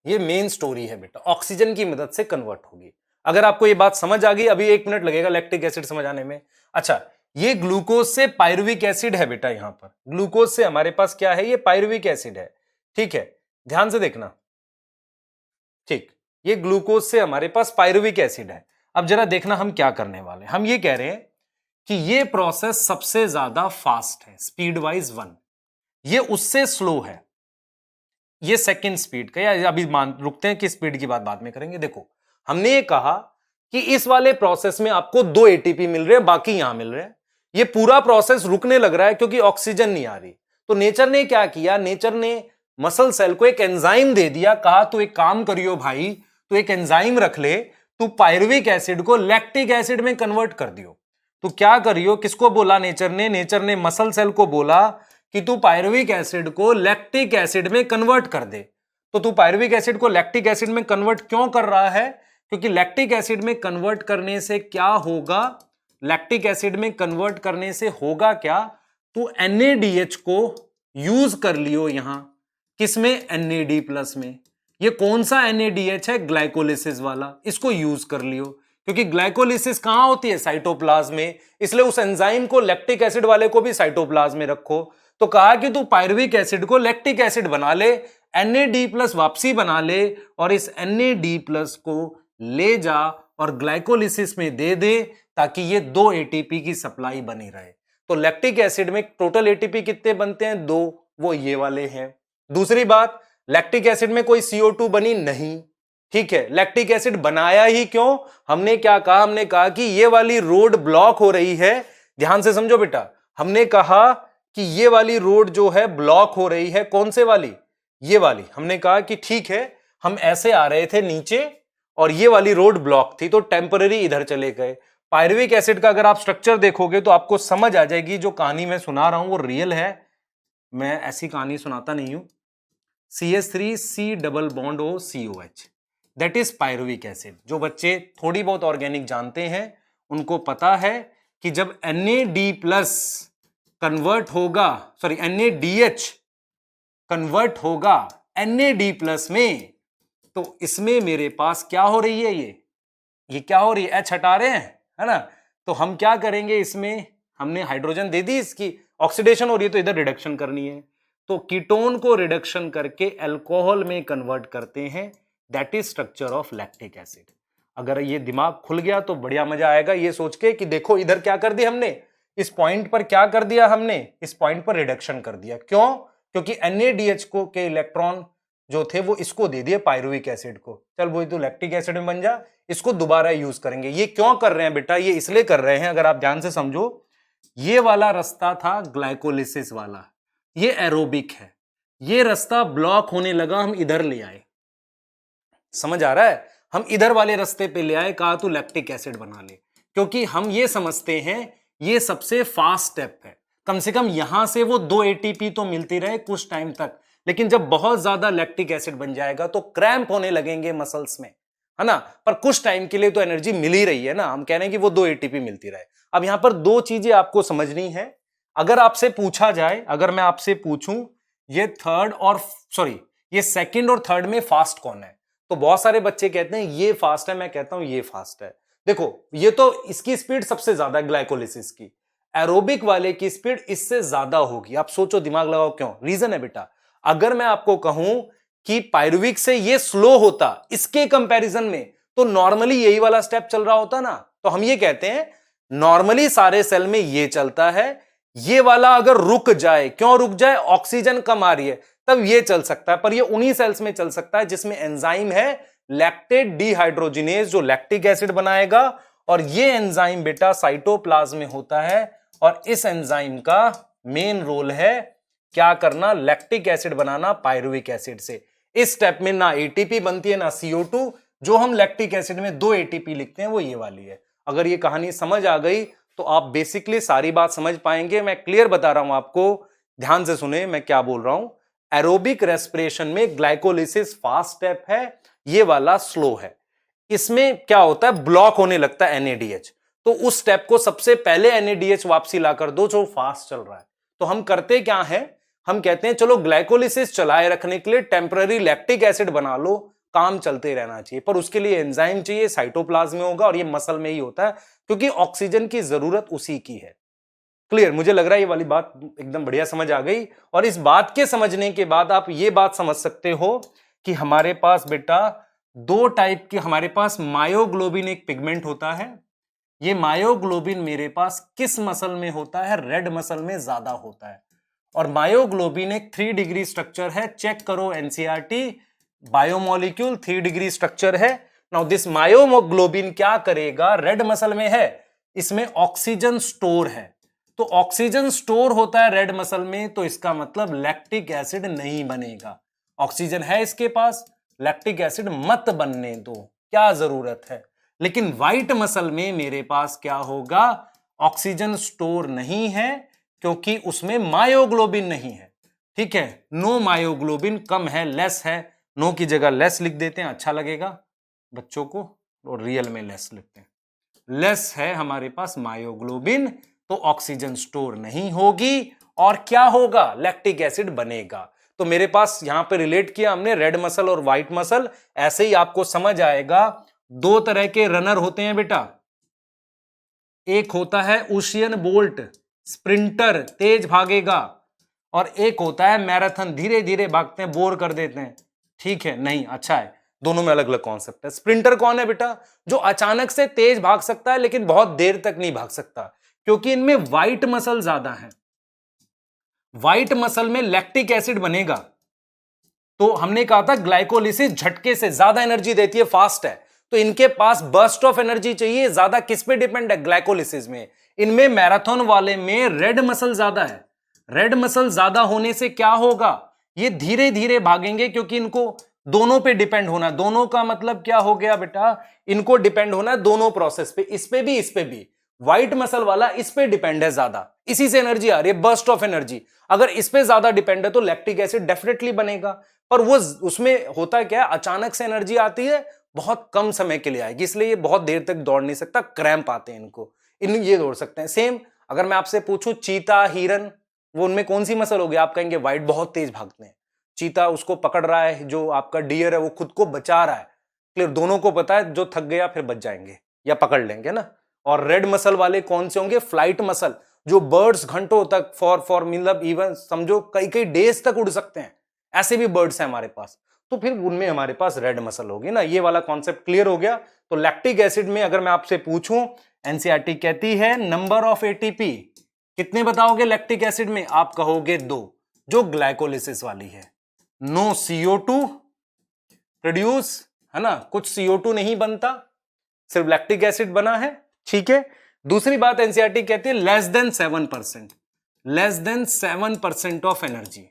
ये मेन स्टोरी है बेटा, ऑक्सीजन की मदद से कन्वर्ट होगी। अगर आपको ये बात समझ आ गई, अभी 1 मिनट लगेगा लैक्टिक एसिड समझ आने में। अच्छा, ये ग्लूकोज से पायरुविक एसिड है बेटा, यहां पर ग्लूकोज से हमारे पास क्या है, ये पायरुविक एसिड है। ठीक है, ध्यान से देखना, ठीक, ये ग्लूकोज से हमारे पास पायरुविक एसिड है। अब जरा देखना हम क्या करने वाले हैं, हम ये कह रहे हैं कि ये प्रोसेस सबसे ज्यादा फास्ट है, स्पीड वाइज 1, ये उससे स्लो है, ये सेकंड स्पीड का, या अभी मान रुकते हैं कि स्पीड की बात बाद में करेंगे। देखो, हमने ये कहा कि इस वाले प्रोसेस में आपको 2 एटीपी मिल रहे हैं, बाकी यहां मिल रहे हैं। ये पूरा प्रोसेस रुकने लग रहा है क्योंकि ऑक्सीजन नहीं आ रही। तो नेचर ने क्या किया, नेचर ने मसल सेल को एक एंजाइम दे दिया, कहा तू एक काम करियो भाई, तू एक एंजाइम रख ले, तू पायरुविक एसिड को लैक्टिक एसिड में कन्वर्ट कर दियो। तो क्या करियो, किसको बोला नेचर ने, नेचर ने मसल सेल को बोला कि तू पायरुविक एसिड को लैक्टिक एसिड में कन्वर्ट कर दे। तो तू पायरुविक एसिड को लैक्टिक एसिड में कन्वर्ट क्यों कर रहा है, क्योंकि लैक्टिक एसिड में कन्वर्ट करने से क्या होगा, लैक्टिक एसिड में कन्वर्ट करने से होगा क्या, तू NADH को यूज कर लियो यहां, किसमें, NAD+ में। ये कौन सा NADH है, ग्लाइकोलिसिस वाला, इसको यूज कर लियो, क्योंकि ग्लाइकोलिसिस कहां होती है, साइटोप्लाज्म में, इसलिए उस एंजाइम को लैक्टिक एसिड वाले को भी साइटोप्लाज्म में रखो। तो कहा कि तू पायरुविक एसिड को लैक्टिक एसिड बना ले, NAD+ वापसी बना ले और इस NAD+ को ले जा और ग्लाइकोलिसिस में दे दे, ताकि ये 2 एटीपी की सप्लाई बनी रहे। तो लैक्टिक एसिड में टोटल एटीपी कितने बनते हैं, 2, वो ये वाले हैं। दूसरी बात, लैक्टिक एसिड में कोई CO2 बनी नहीं, ठीक है। लैक्टिक एसिड बनाया ही क्यों, हमने क्या कहा, हमने कहा कि ये वाली रोड ब्लॉक हो रही है, ध्यान से समझो बेटा, हमने कहा कि ये वाली रोड जो है ब्लॉक हो रही है, कौन से वाली, ये वाली। हमने कहा कि ठीक है, हम ऐसे आ रहे थे नीचे और ये वाली रोड ब्लॉक थी, तो टेम्पररी इधर चले गए। पायरुविक एसिड का अगर आप स्ट्रक्चर देखोगे तो आपको समझ आ जाएगी, जो कहानी मैं सुना रहा हूं वो रियल है, मैं ऐसी कहानी सुनाता नहीं हूं। CH3C double bond OCOH, that is pyruvic acid. जो बच्चे थोड़ी बहुत ऑर्गेनिक जानते हैं उनको पता है कि जब NAD+ कन्वर्ट होगा, सॉरी NADH कन्वर्ट होगा NAD+ में, तो इसमें मेरे पास क्या हो रही है, ये क्या हो रही है, H हटा रहे हैं, है ना। तो हम क्या करेंगे, इसमें हमने हाइड्रोजन दे दी, इसकी ऑक्सीडेशन हो रही है तो इधर रिडक्शन करनी है, तो कीटोन को रिडक्शन करके अल्कोहल में कन्वर्ट करते हैं, that is structure of lactic acid. अगर ये दिमाग खुल गया तो बढ़िया मजा आएगा ये सोच के कि देखो इधर क्या कर दिया हमने, इस पॉइंट पर क्या कर दिया हमने, इस पॉइंट पर रिडक्शन कर दिया। क्यों, क्योंकि NADH को के इलेक्ट्रॉन जो थे वो इसको दे दिए पायरुविक एसिड को, चल वो तो लैक्टिक एसिड में बन जा, इसको दोबारा यूज करेंगे। ये क्यों कर रहे हैं बेटा, ये इसलिए कर रहे हैं, अगर आप ध्यान से समझो, ये वाला रास्ता था ग्लाइकोलिसिस वाला, ये एरोबिक है, ये रास्ता ब्लॉक होने लगा, हम इधर ले आए, समझ आ रहा है, हम इधर वाले रास्ते पे ले आए, कहा तू लैक्टिक एसिड बना ले, क्योंकि हम ये समझते हैं ये सबसे फास्ट स्टेप है, कम से कम यहां से वो 2 एटीपी तो मिलती रहे कुछ टाइम तक, लेकिन जब बहुत ज्यादा लैक्टिक एसिड बन जाएगा तो क्रैम्प होने लगेंगे मसल्स में, है ना, पर कुछ टाइम के लिए तो एनर्जी मिल ही रही है ना, हम कह रहे हैं कि वो 2 एटीपी मिलती रहे। अब यहां पर 2 चीजें आपको समझनी है। अगर आपसे पूछा जाए, अगर मैं आपसे पूछूं ये थर्ड और सॉरी ये सेकंड और थर्ड में फास्ट कौन है, तो बहुत सारे बच्चे कहते हैं ये फास्ट है, मैं कहता हूं ये फास्ट है। देखो ये तो इसकी स्पीड सबसे ज्यादा है ग्लाइकोलिसिस की, एरोबिक वाले की स्पीड इससे ज्यादा होगी। आप सोचो, दिमाग लगाओ, क्यों, रीजन है बेटा, अगर मैं आपको कहूं कि पायरुविक से ये स्लो होता इसके कंपैरिजन में, तो नॉर्मली यही वाला स्टेप चल रहा होता ना, तो हम ये कहते हैं नॉर्मली सारे सेल में ये चलता है, ये वाला अगर रुक जाए, क्यों रुक जाए, ऑक्सीजन कम आ रही है, तब ये चल सकता है, पर ये उन्हीं सेल्स में चल सकता है जिसमें एंजाइम है लैक्टेट डिहाइड्रोजिनेज, जो लैक्टिक एसिड बनाएगा, और ये एंजाइम बेटा साइटोप्लाज्म में होता है, और इस एंजाइम का मेन रोल है क्या करना, लैक्टिक एसिड बनाना पायरुविक एसिड से। इस स्टेप में ना एटीपी बनती है ना CO2, जो हम लैक्टिक एसिड में 2 एटीपी लिखते हैं वो ये वाली है। अगर ये कहानी समझ आ गई तो आप बेसिकली सारी बात समझ पाएंगे। मैं क्लियर बता रहा हूं आपको, ध्यान से सुने मैं क्या बोल रहा हूं। एरोबिक रेस्पिरेशन में ग्लाइकोलिसिस फास्ट स्टेप है, ये वाला स्लो है। इसमें क्या होता है, ब्लॉक होने लगता है NADH, तो उस स्टेप को सबसे पहले NADH वापसी ला कर दो जो फास्ट चल रहा है। तो हम करते क्या है, हम कहते हैं चलो ग्लाइकोलिसिस चलाए रखने के लिए टेम्पररी लैक्टिक एसिड बना लो, काम चलते रहना चाहिए, पर उसके लिए एंजाइम चाहिए, साइटोप्लाज्म में होगा और ये मसल में ही होता है, क्योंकि ऑक्सीजन की जरूरत उसी की है। क्लियर, मुझे लग रहा है ये वाली बात एकदम बढ़िया समझ आ गई। और इस बात के समझने के बाद आप ये बात समझ सकते हो कि हमारे पास बेटा 2 टाइप के, हमारे पास मायोग्लोबिन एक पिगमेंट होता है, ये मायोग्लोबिन मेरे पास किस मसल में होता है, रेड मसल में ज्यादा होता है। और मायोग्लोबिन एक 3 डिग्री स्ट्रक्चर है, चेक करो NCERT, बायोमोलिक्यूल 3 डिग्री स्ट्रक्चर है नाउ दिस मायोग्लोबिन क्या करेगा, रेड मसल में है, इसमें ऑक्सीजन स्टोर है, तो ऑक्सीजन स्टोर होता है रेड मसल में, तो इसका मतलब लैक्टिक एसिड नहीं बनेगा। ऑक्सीजन है इसके पास, लैक्टिक एसिड मत बनने दो, क्या जरूरत है। लेकिन व्हाइट मसल में मेरे पास क्या होगा, ऑक्सीजन स्टोर नहीं है क्योंकि उसमें मायोग्लोबिन नहीं है। ठीक है, नो मायोग्लोबिन, कम है, लेस है, नो की जगह लेस लिख देते हैं, अच्छा लगेगा बच्चों को, और रियल में लेस लिखते हैं। लेस है हमारे पास मायोग्लोबिन, तो ऑक्सीजन स्टोर नहीं होगी और क्या होगा, लैक्टिक एसिड बनेगा। तो मेरे पास यहां पे रिलेट किया हमने रेड मसल और व्हाइट मसल, ऐसे ही आपको समझ आएगा। दो तरह के रनर होते हैं बेटा, एक होता है उशियन बोल्ट, स्प्रिंटर, तेज भागेगा, और एक होता है मैराथन, धीरे धीरे भागते हैं, बोर कर देते हैं। ठीक है, नहीं, अच्छा है, दोनों में अलग अलग कॉन्सेप्ट है। स्प्रिंटर कौन है बेटा, जो अचानक से तेज भाग सकता है लेकिन बहुत देर तक नहीं भाग सकता, क्योंकि इनमें व्हाइट मसल ज्यादा है। व्हाइट मसल में लैक्टिक एसिड बनेगा, तो हमने कहा था ग्लाइकोलिसिस झटके से ज्यादा एनर्जी देती है, फास्ट है, तो इनके पास बर्स्ट ऑफ एनर्जी चाहिए ज्यादा, किस पे डिपेंड है, ग्लाइकोलिसिस में। इनमें मैराथन वाले में रेड मसल ज्यादा है, रेड मसल ज्यादा होने से क्या होगा, ये धीरे धीरे भागेंगे, क्योंकि इनको दोनों पे डिपेंड होना। दोनों का मतलब क्या हो गया बेटा, इनको डिपेंड होना दोनों प्रोसेस पे, इस पे भी इस पे भी। व्हाइट मसल वाला इस पे डिपेंड है ज्यादा, इसी से एनर्जी आ रही है, बर्स्ट ऑफ एनर्जी। अगर इस पे ज्यादा डिपेंड है तो लैक्टिक एसिड डेफिनेटली बनेगा, पर वो उसमें होता क्या है, अचानक से एनर्जी आती है, बहुत कम समय के लिए आएगी, इसलिए ये बहुत देर तक दौड़ नहीं सकता, क्रैम्प आते हैं इनको, ये दौड़ सकते हैं। सेम अगर मैं आपसे पूछूं चीता, हिरन, वो उनमें कौन सी मसल होगी, आप कहेंगे व्हाइट, बहुत तेज भागते हैं। चीता उसको पकड़ रहा है, जो आपका डियर है वो खुद को बचा रहा है, क्लियर, दोनों को पता है जो थक गया फिर बच जाएंगे या पकड़ लेंगे ना। और रेड मसल वाले कौन से होंगे, फ्लाइट मसल, जो बर्ड्स घंटों तक फॉर मतलब इवन समझो कई कई डेज तक उड़ सकते हैं, ऐसे भी बर्ड्स हैं हमारे पास, तो फिर उनमें हमारे पास रेड मसल होगी ना। ये वाला कॉन्सेप्ट क्लियर हो गया। तो लैक्टिक एसिड में अगर मैं आपसे पूछूं, एनसीईआरटी कहती है नंबर ऑफ एटीपी कितने बताओगे लैक्टिक एसिड में, आप कहोगे 2, जो ग्लाइकोलिसिस वाली है। नो CO2 प्रोड्यूस, है ना, कुछ CO2 नहीं बनता, सिर्फ लैक्टिक एसिड बना है। ठीक है, दूसरी बात एनसीईआरटी कहती है less than 7%, less than 7% of energy.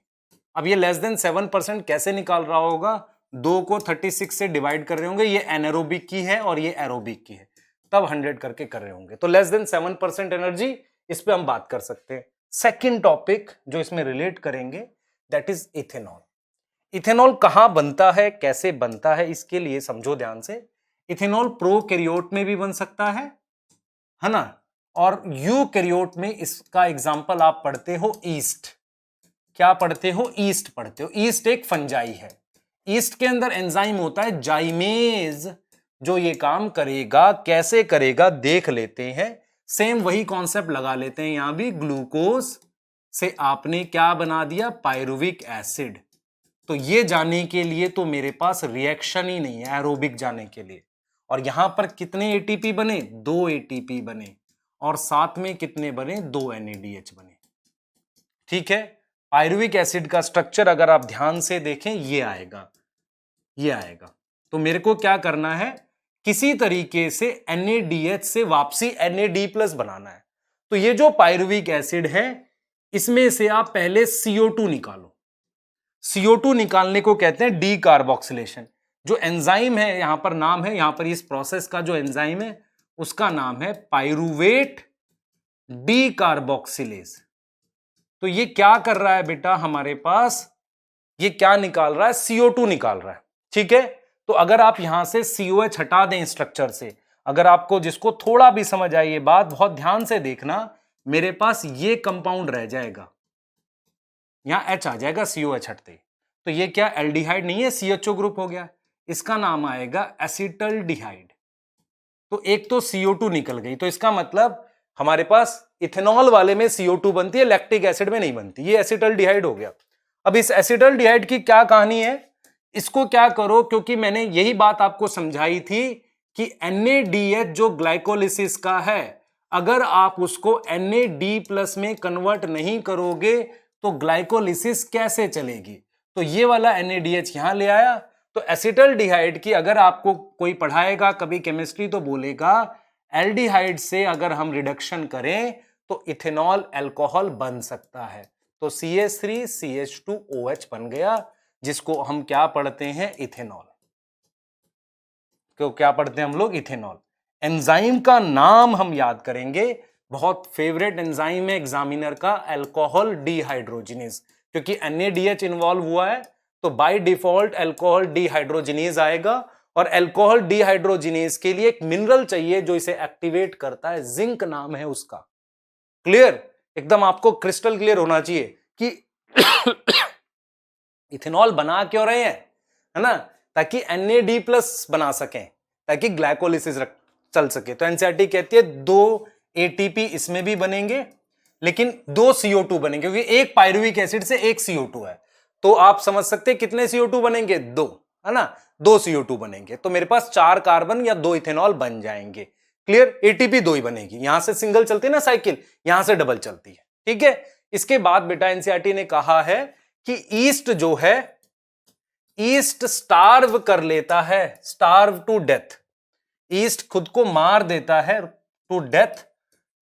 अब ये लेस देन 7% कैसे निकाल रहा होगा, 2 को 36 से डिवाइड कर रहे होंगे, ये एनारोबिक की है और ये एरोबिक की है, तब 100 करके कर रहे होंगे, तो लेस देन 7% एनर्जी, इस पे हम बात कर सकते हैं। सेकंड टॉपिक जो इसमें रिलेट करेंगे दैट इज इथेनॉल। इथेनॉल कहां बनता है, कैसे बनता है, इसके लिए समझो ध्यान से। इथेनॉल प्रोकैरियोट में भी बन सकता है ना, और यूकैरियोट में इसका एग्जांपल आप पढ़ते हो ईस्ट। क्या पढ़ते हो, ईस्ट पढ़ते हो। ईस्ट एक फंजाई है, ईस्ट के अंदर एंजाइम होता है जाइमेज, जो ये काम करेगा, कैसे करेगा देख लेते हैं। सेम वही कॉन्सेप्ट लगा लेते हैं यहां भी, ग्लूकोज से आपने क्या बना दिया, पायरुविक एसिड। तो ये जाने के लिए तो मेरे पास रिएक्शन ही नहीं है एरोबिक जाने के लिए। और यहां पर कितने एटीपी बने, 2 एटीपी बने, और साथ में कितने बने, 2 NADH बने। ठीक है, पायरुविक एसिड का स्ट्रक्चर अगर आप ध्यान से देखें ये आएगा, ये आएगा। तो मेरे को क्या करना है, किसी तरीके से NADH से वापसी NAD+ बनाना है। तो ये जो पायरुविक एसिड है, इसमें से आप पहले CO2 निकालो। CO2 निकालने को कहते हैं डी कार्बोक्सिलेशन। जो एंजाइम है, यहां पर नाम है, यहां पर इस प्रोसेस का जो एंजाइम है उसका नाम है पायरुवेट डी कार्बोक्सिलेज। तो ये क्या कर रहा है बेटा, हमारे पास ये क्या निकाल रहा है, CO2 निकाल रहा है। ठीक है, तो अगर आप यहां से COH हटा दें स्ट्रक्चर से, अगर आपको जिसको थोड़ा भी समझ आई ये बात, बहुत ध्यान से देखना, मेरे पास ये कंपाउंड रह जाएगा, यहां H आ जाएगा COH हटते। तो ये क्या एल्डिहाइड नहीं है, CHO ग्रुप हो गया, इसका नाम आएगा एसिटल्डिहाइड। तो एक तो CO2 निकल गई, तो इसका मतलब हमारे पास इथेनॉल वाले में CO2 बनती है, लैक्टिक एसिड में नहीं बनती, ये एसिटल्डिहाइड हो गया। अब इस एसिटल्डिहाइड की क्या कहानी है, इसको क्या करो, क्योंकि मैंने यही बात आपको समझाई थी कि NADH जो ग्लाइकोलिसिस का है, अगर आप उसको NAD+ में कन्वर्ट नहीं करोगे तो ग्लाइकोलिसिस कैसे चलेगी। तो ये वाला NADH यहां ले आया, तो एसिटल्डिहाइड की अगर आपको कोई पढ़ाएगा कभी केमिस्ट्री तो बोलेगा एल्डिहाइड से अगर हम रिडक्शन करें तो इथेनॉल अल्कोहल बन सकता है। तो CH3CH2OH बन गया, जिसको हम क्या पढ़ते हैं, इथेनॉल। क्यों क्या पढ़ते हैं हम लोग, इथेनॉल। एंजाइम का नाम हम याद करेंगे, बहुत फेवरेट एंजाइम है एग्जामिनर का, अल्कोहल डिहाइड्रोजिनेज, क्योंकि NADH इन्वॉल्व हुआ है तो बाय डिफॉल्ट अल्कोहल डिहाइड्रोजिनेज आएगा। और अल्कोहल डिहाइड्रोजिनेज के लिए एक मिनरल चाहिए जो इसे एक्टिवेट करता है, जिंक नाम है उसका। क्लियर, एकदम आपको क्रिस्टल क्लियर होना चाहिए कि इथेनॉल बना क्यों रहे हैं, है ना, ताकि NAD+ बना सकें, ताकि ग्लाइकोलिसिस चल सके। तो एनसीईआरटी कहती है 2 ATP इसमें भी बनेंगे, लेकिन 2 CO2 बनेंगे, क्योंकि एक पायरुविक एसिड से एक CO2 है। तो आप समझ सकते हैं कितने CO2 बनेंगे, 2, है ना, 2 CO2 बनेंगे। तो मेरे पास 4 कार्बन या 2 इथेनॉल बन जाएंगे। क्लियर, ATP 2 ही बनेगी, यहां से सिंगल चलती है ना साइकिल, यहां से डबल चलती है। ठीक है, इसके बाद बेटा एनसीईआरटी ने कहा है कि ईस्ट जो है, ईस्ट स्टार्व कर लेता है, स्टार्व टू डेथ। ईस्ट खुद को मार देता है टू डेथ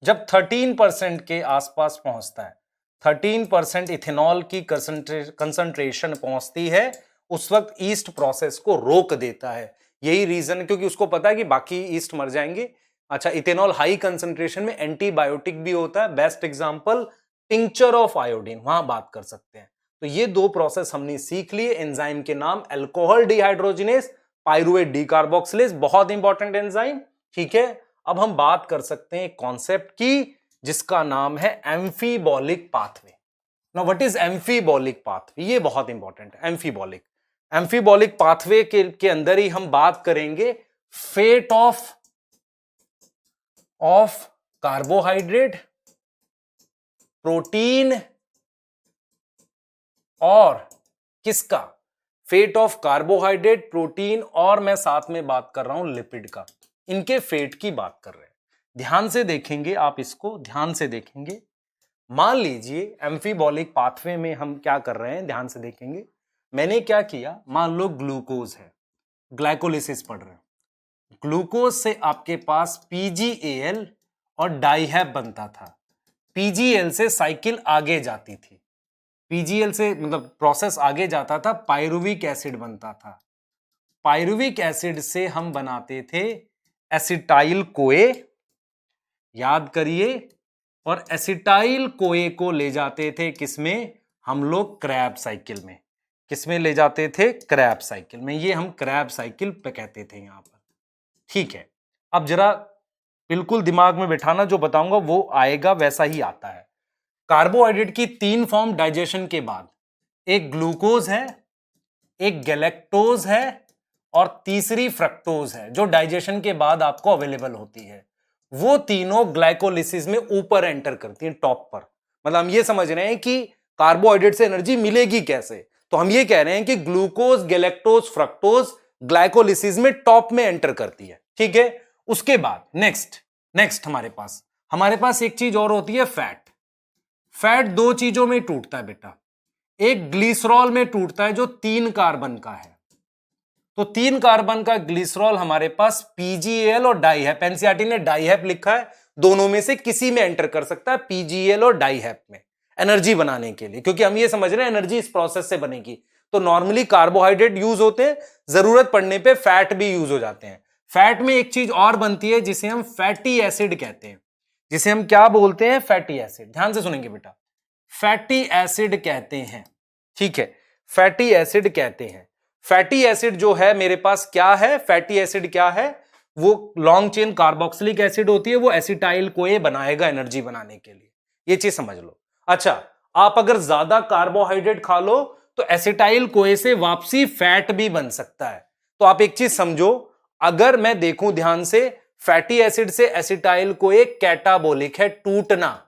जब 13% के आसपास पहुंचता है, 13% इथेनॉल की कंसंट्रेशन पहुंचती है, उस वक्त ईस्ट प्रोसेस को रोक देता है। यही रीजन, क्योंकि उसको पता है कि बाकी ईस्ट मर जाएंगे। अच्छा, इथेनॉल हाई कंसंट्रेशन में एंटीबायोटिक भी होता है, best example tincture of iodine, वहां बात कर सकते हैं। तो ये 2 प्रोसेस हमने सीख लिए, एंजाइम के नाम अल्कोहल डिहाइड्रोजिनेज, पाइरुवेट डीकार्बोक्सिलेज, बहुत इंपॉर्टेंट एंजाइम। ठीक है, अब हम बात कर सकते हैं कॉन्सेप्ट की जिसका नाम है amphibolic pathway. Now what is amphibolic pathway, ये बहुत इंपॉर्टेंट है। एम्फीबॉलिक पाथवे के अंदर ही हम बात करेंगे फेट ऑफ कार्बोहाइड्रेट, प्रोटीन और किसका, फेट ऑफ कार्बोहाइड्रेट, प्रोटीन और मैं साथ में बात कर रहा हूं लिपिड का, इनके फेट की बात कर रहे हैं। ध्यान से देखेंगे आप, इसको ध्यान से देखेंगे। मान लीजिए एम्फीबॉलिक पाथवे में हम क्या कर रहे हैं, ध्यान से देखेंगे। मैंने क्या किया, मान लो ग्लूकोज है, ग्लाइकोलिसिस पढ़ रहे हैं, ग्लूकोज से आपके पास PgAl और डाइहैप बनता था, PgAl से साइकिल आगे जाती थी, PgAl से मतलब प्रोसेस आगे जाता था, पायरुविक एसिड बनता था, पायरुविक एसिड से हम बनाते थे एसिटाइल कोए, याद करिए, और एसिटाइल कोए को ले जाते थे किसमें, हम लोग क्रैब साइकिल में। किसमें ले जाते थे, क्रैब साइकिल में। ये हम क्रैब साइकिल पे कहते थे यहां पर। ठीक है, अब जरा बिल्कुल दिमाग में बैठाना, जो बताऊंगा वो आएगा वैसा ही आता है। कार्बोहाइड्रेट की 3 फॉर्म डाइजेशन के बाद, एक ग्लूकोज है, एक गैलेक्टोज है और तीसरी फ्रक्टोज है, जो डाइजेशन के बाद आपको अवेलेबल होती है। वो तीनों ग्लाइकोलिसिस में ऊपर एंटर करती हैं, टॉप पर। मतलब हम ये समझ रहे हैं कि कार्बोहाइड्रेट से एनर्जी मिलेगी कैसे, तो हम ये कह रहे हैं कि ग्लूकोज, गैलेक्टोज, फ्रक्टोज ग्लाइकोलिसिस में टॉप में एंटर करती है। ठीक है, उसके बाद नेक्स्ट हमारे पास एक चीज और होती है, फैट 2 चीजों में टूटता है बेटा, एक ग्लिसरॉल में टूटता है जो 3 कार्बन का है। तो 3 कार्बन का ग्लिसरॉल हमारे पास PgAl और डाइहैप, एनसीईआरटी ने डाइहैप लिखा है, दोनों में से किसी में एंटर कर सकता है, PgAl और डाइहैप में, एनर्जी बनाने के लिए, क्योंकि हम ये समझ रहे हैं एनर्जी इस प्रोसेस से बनेगी। तो नॉर्मली कार्बोहाइड्रेट यूज होते हैं, जरूरत पड़ने पे फैट भी यूज हो जाते हैं। फैट में एक चीज और बनती है जिसे हम फैटी एसिड कहते हैं, जिसे हम क्या बोलते हैं, फैटी एसिड। ध्यान से सुनेंगे बेटा, फैटी एसिड कहते हैं। ठीक है, फैटी एसिड कहते हैं। फैटी एसिड जो है मेरे पास क्या है, फैटी एसिड क्या है, वो लॉन्ग चेन कार्बोक्सिलिक एसिड होती है, वो एसिटाइल कोए बनाएगा एनर्जी बनाने के लिए, ये चीज समझ लो। अच्छा, आप अगर ज्यादा कार्बोहाइड्रेट खा लो तो एसिटाइल कोए से वापसी फैट भी बन सकता है। तो आप एक चीज समझो, अगर मैं देखूं ध्यान से, फैटी एसिड से एसिटाइल कोए कैटाबोलिक है, टूटना,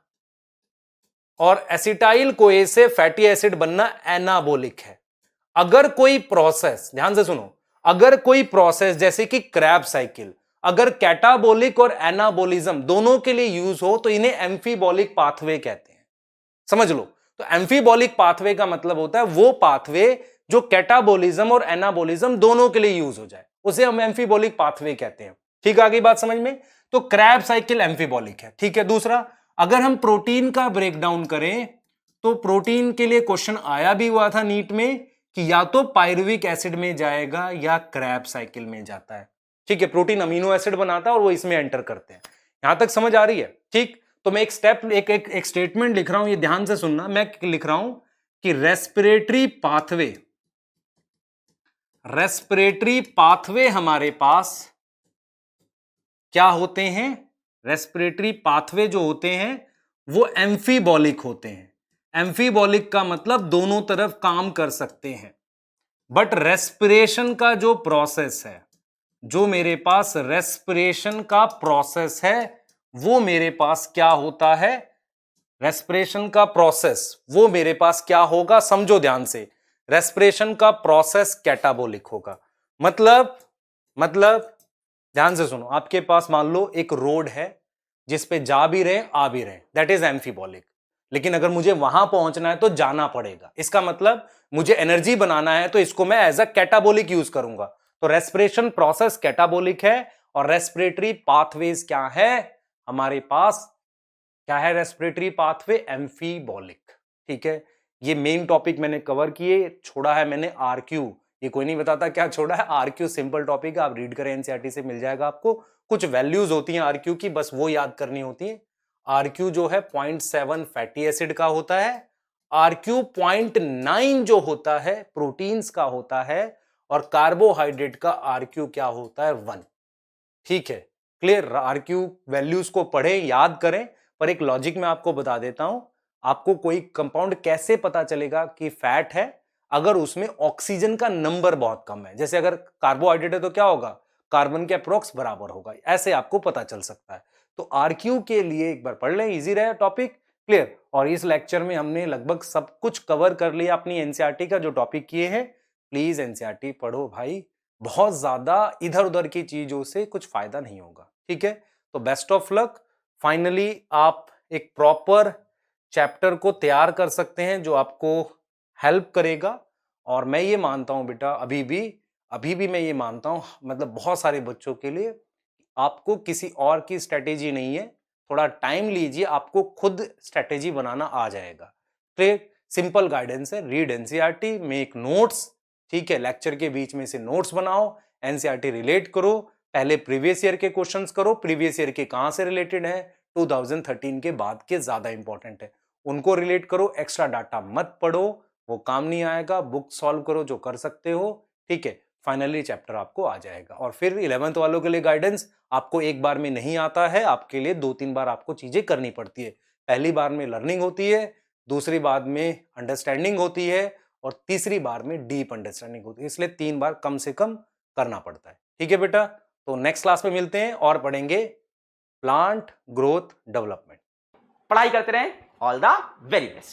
और एसिटाइल कोए से फैटी एसिड बनना एनाबोलिक है। अगर कोई प्रोसेस, ध्यान से सुनो, अगर कोई प्रोसेस जैसे कि क्रैब साइकिल, अगर कैटाबोलिक और एनाबोलिज्म दोनों के लिए यूज हो तो इन्हें एम्फीबॉलिक पाथवे कहते हैं। समझ लो, तो एम्फीबॉलिक पाथवे का मतलब होता है वो पाथवे जो कैटाबोलिज्म और एनाबोलिज्म दोनों के लिए यूज हो जाए, उसे हम एम्फीबॉलिक पाथवे कहते हैं। ठीक है, आगे बात समझ में? तो क्रैब्स साइकिल एम्फीबॉलिक है। ठीक है, दूसरा अगर हम प्रोटीन का ब्रेकडाउन करें तो प्रोटीन के लिए क्वेश्चन आया भी हुआ था नीट में कि या तो पायरुविक एसिड में जाएगा या क्रैब साइकिल में जाता है। ठीक है, प्रोटीन अमीनो एसिड बनाता है और वो इसमें एंटर करते हैं। यहां तक समझ आ रही है? ठीक, तो मैं एक स्टेटमेंट लिख रहा हूं, ये ध्यान से सुनना। मैं लिख रहा हूं कि रेस्पिरेटरी पाथवे हमारे पास क्या होते हैं? रेस्पिरेटरी पाथवे जो होते हैं वो एम्फीबॉलिक होते हैं। एम्फीबॉलिक का मतलब दोनों तरफ काम कर सकते हैं। बट रेस्पिरेशन का जो प्रोसेस है, जो मेरे पास रेस्पिरेशन का प्रोसेस है, वो मेरे पास क्या होता है? रेस्पिरेशन का प्रोसेस वो मेरे पास क्या होगा? समझो ध्यान से, रेस्पिरेशन का प्रोसेस कैटाबोलिक होगा। मतलब ध्यान से सुनो, आपके पास मान लो एक रोड है जिस पे जा भी रहे आ भी रहे, दैट इज एम्फीबॉलिक। लेकिन अगर मुझे वहां पहुंचना है तो जाना पड़ेगा, इसका मतलब मुझे एनर्जी बनाना है, तो इसको मैं एज अ कैटाबोलिक यूज करूंगा। तो रेस्पिरेशन प्रोसेस कैटाबोलिक है और रेस्पिरेटरी पाथवेज क्या है हमारे पास? क्या है रेस्पिरेटरी पाथवे? एम्फीबॉलिक। ठीक है, ये मेन टॉपिक मैंने कवर किए, छोड़ा है मैंने आरक्यू। ये कोई नहीं बताता क्या छोड़ा है, आरक्यू सिंपल टॉपिक है, आप रीड करें एनसीईआरटी से मिल जाएगा आपको। कुछ वैल्यूज होती हैं आरक्यू की, बस वो याद करनी होती है। आरक्यू जो है 0.7 फैटी एसिड का होता है, आरक्यू 0.9 जो होता है प्रोटीन्स का होता है, और कार्बोहाइड्रेट का आरक्यू क्या होता है? 1। ठीक है, क्लियर? आरक्यू वैल्यूज को पढ़े, याद करें। पर एक लॉजिक मैं आपको बता देता हूं, आपको कोई कंपाउंड कैसे पता चलेगा कि फैट है? अगर उसमें ऑक्सीजन का नंबर बहुत कम है। जैसे अगर कार्बोहाइड्रेट है तो क्या होगा? कार्बन के अप्रोक्स बराबर होगा, ऐसे आपको पता चल सकता है। तो आरक्यू के लिए एक बार पढ़ लें, इजी रहे टॉपिक, क्लियर? और इस लेक्चर में हमने लगभग सब कुछ कवर कर लिया अपनी एनसीईआरटी का जो टॉपिक किए हैं। प्लीज एनसीईआरटी पढ़ो भाई, बहुत ज्यादा इधर उधर की चीजों से कुछ फायदा नहीं होगा। ठीक है, तो बेस्ट ऑफ लक। फाइनली आप एक प्रॉपर चैप्टर को तैयार कर सकते हैं जो आपको हेल्प करेगा। और मैं ये मानता हूं बेटा, अभी भी मैं ये मानता हूं, मतलब बहुत सारे बच्चों के लिए आपको किसी और की स्ट्रेटेजी नहीं है, थोड़ा टाइम लीजिए, आपको खुद स्ट्रेटेजी बनाना आ जाएगा। फिर सिंपल गाइडेंस है, रीड एनसीईआरटी, मेक नोट्स। ठीक है, लेक्चर के बीच में से नोट्स बनाओ, एनसीईआरटी रिलेट करो, पहले प्रीवियस ईयर के क्वेश्चंस करो, प्रीवियस ईयर के कहां से रिलेटेड है, 2013 के बाद के ज्यादा इंपॉर्टेंट है, उनको रिलेट करो। एक्स्ट्रा डाटा मत पढ़ो, वो काम नहीं आएगा। बुक सॉल्व करो जो कर सकते हो। ठीक है, फाइनली चैप्टर आपको आ जाएगा। और फिर 11th वालों के लिए गाइडेंस, आपको एक बार में नहीं आता है, आपके लिए 2-3 बार आपको चीजें करनी पड़ती है। पहली बार में लर्निंग होती है, दूसरी बार में अंडरस्टैंडिंग होती है, और तीसरी बार में डीप अंडरस्टैंडिंग होती है। इसलिए 3 बार कम से कम करना पड़ता है। ठीक है बेटा, तो नेक्स्ट क्लास में मिलते हैं और पढ़ेंगे प्लांट ग्रोथ डेवलपमेंट। पढ़ाई करते रहें। All the very best.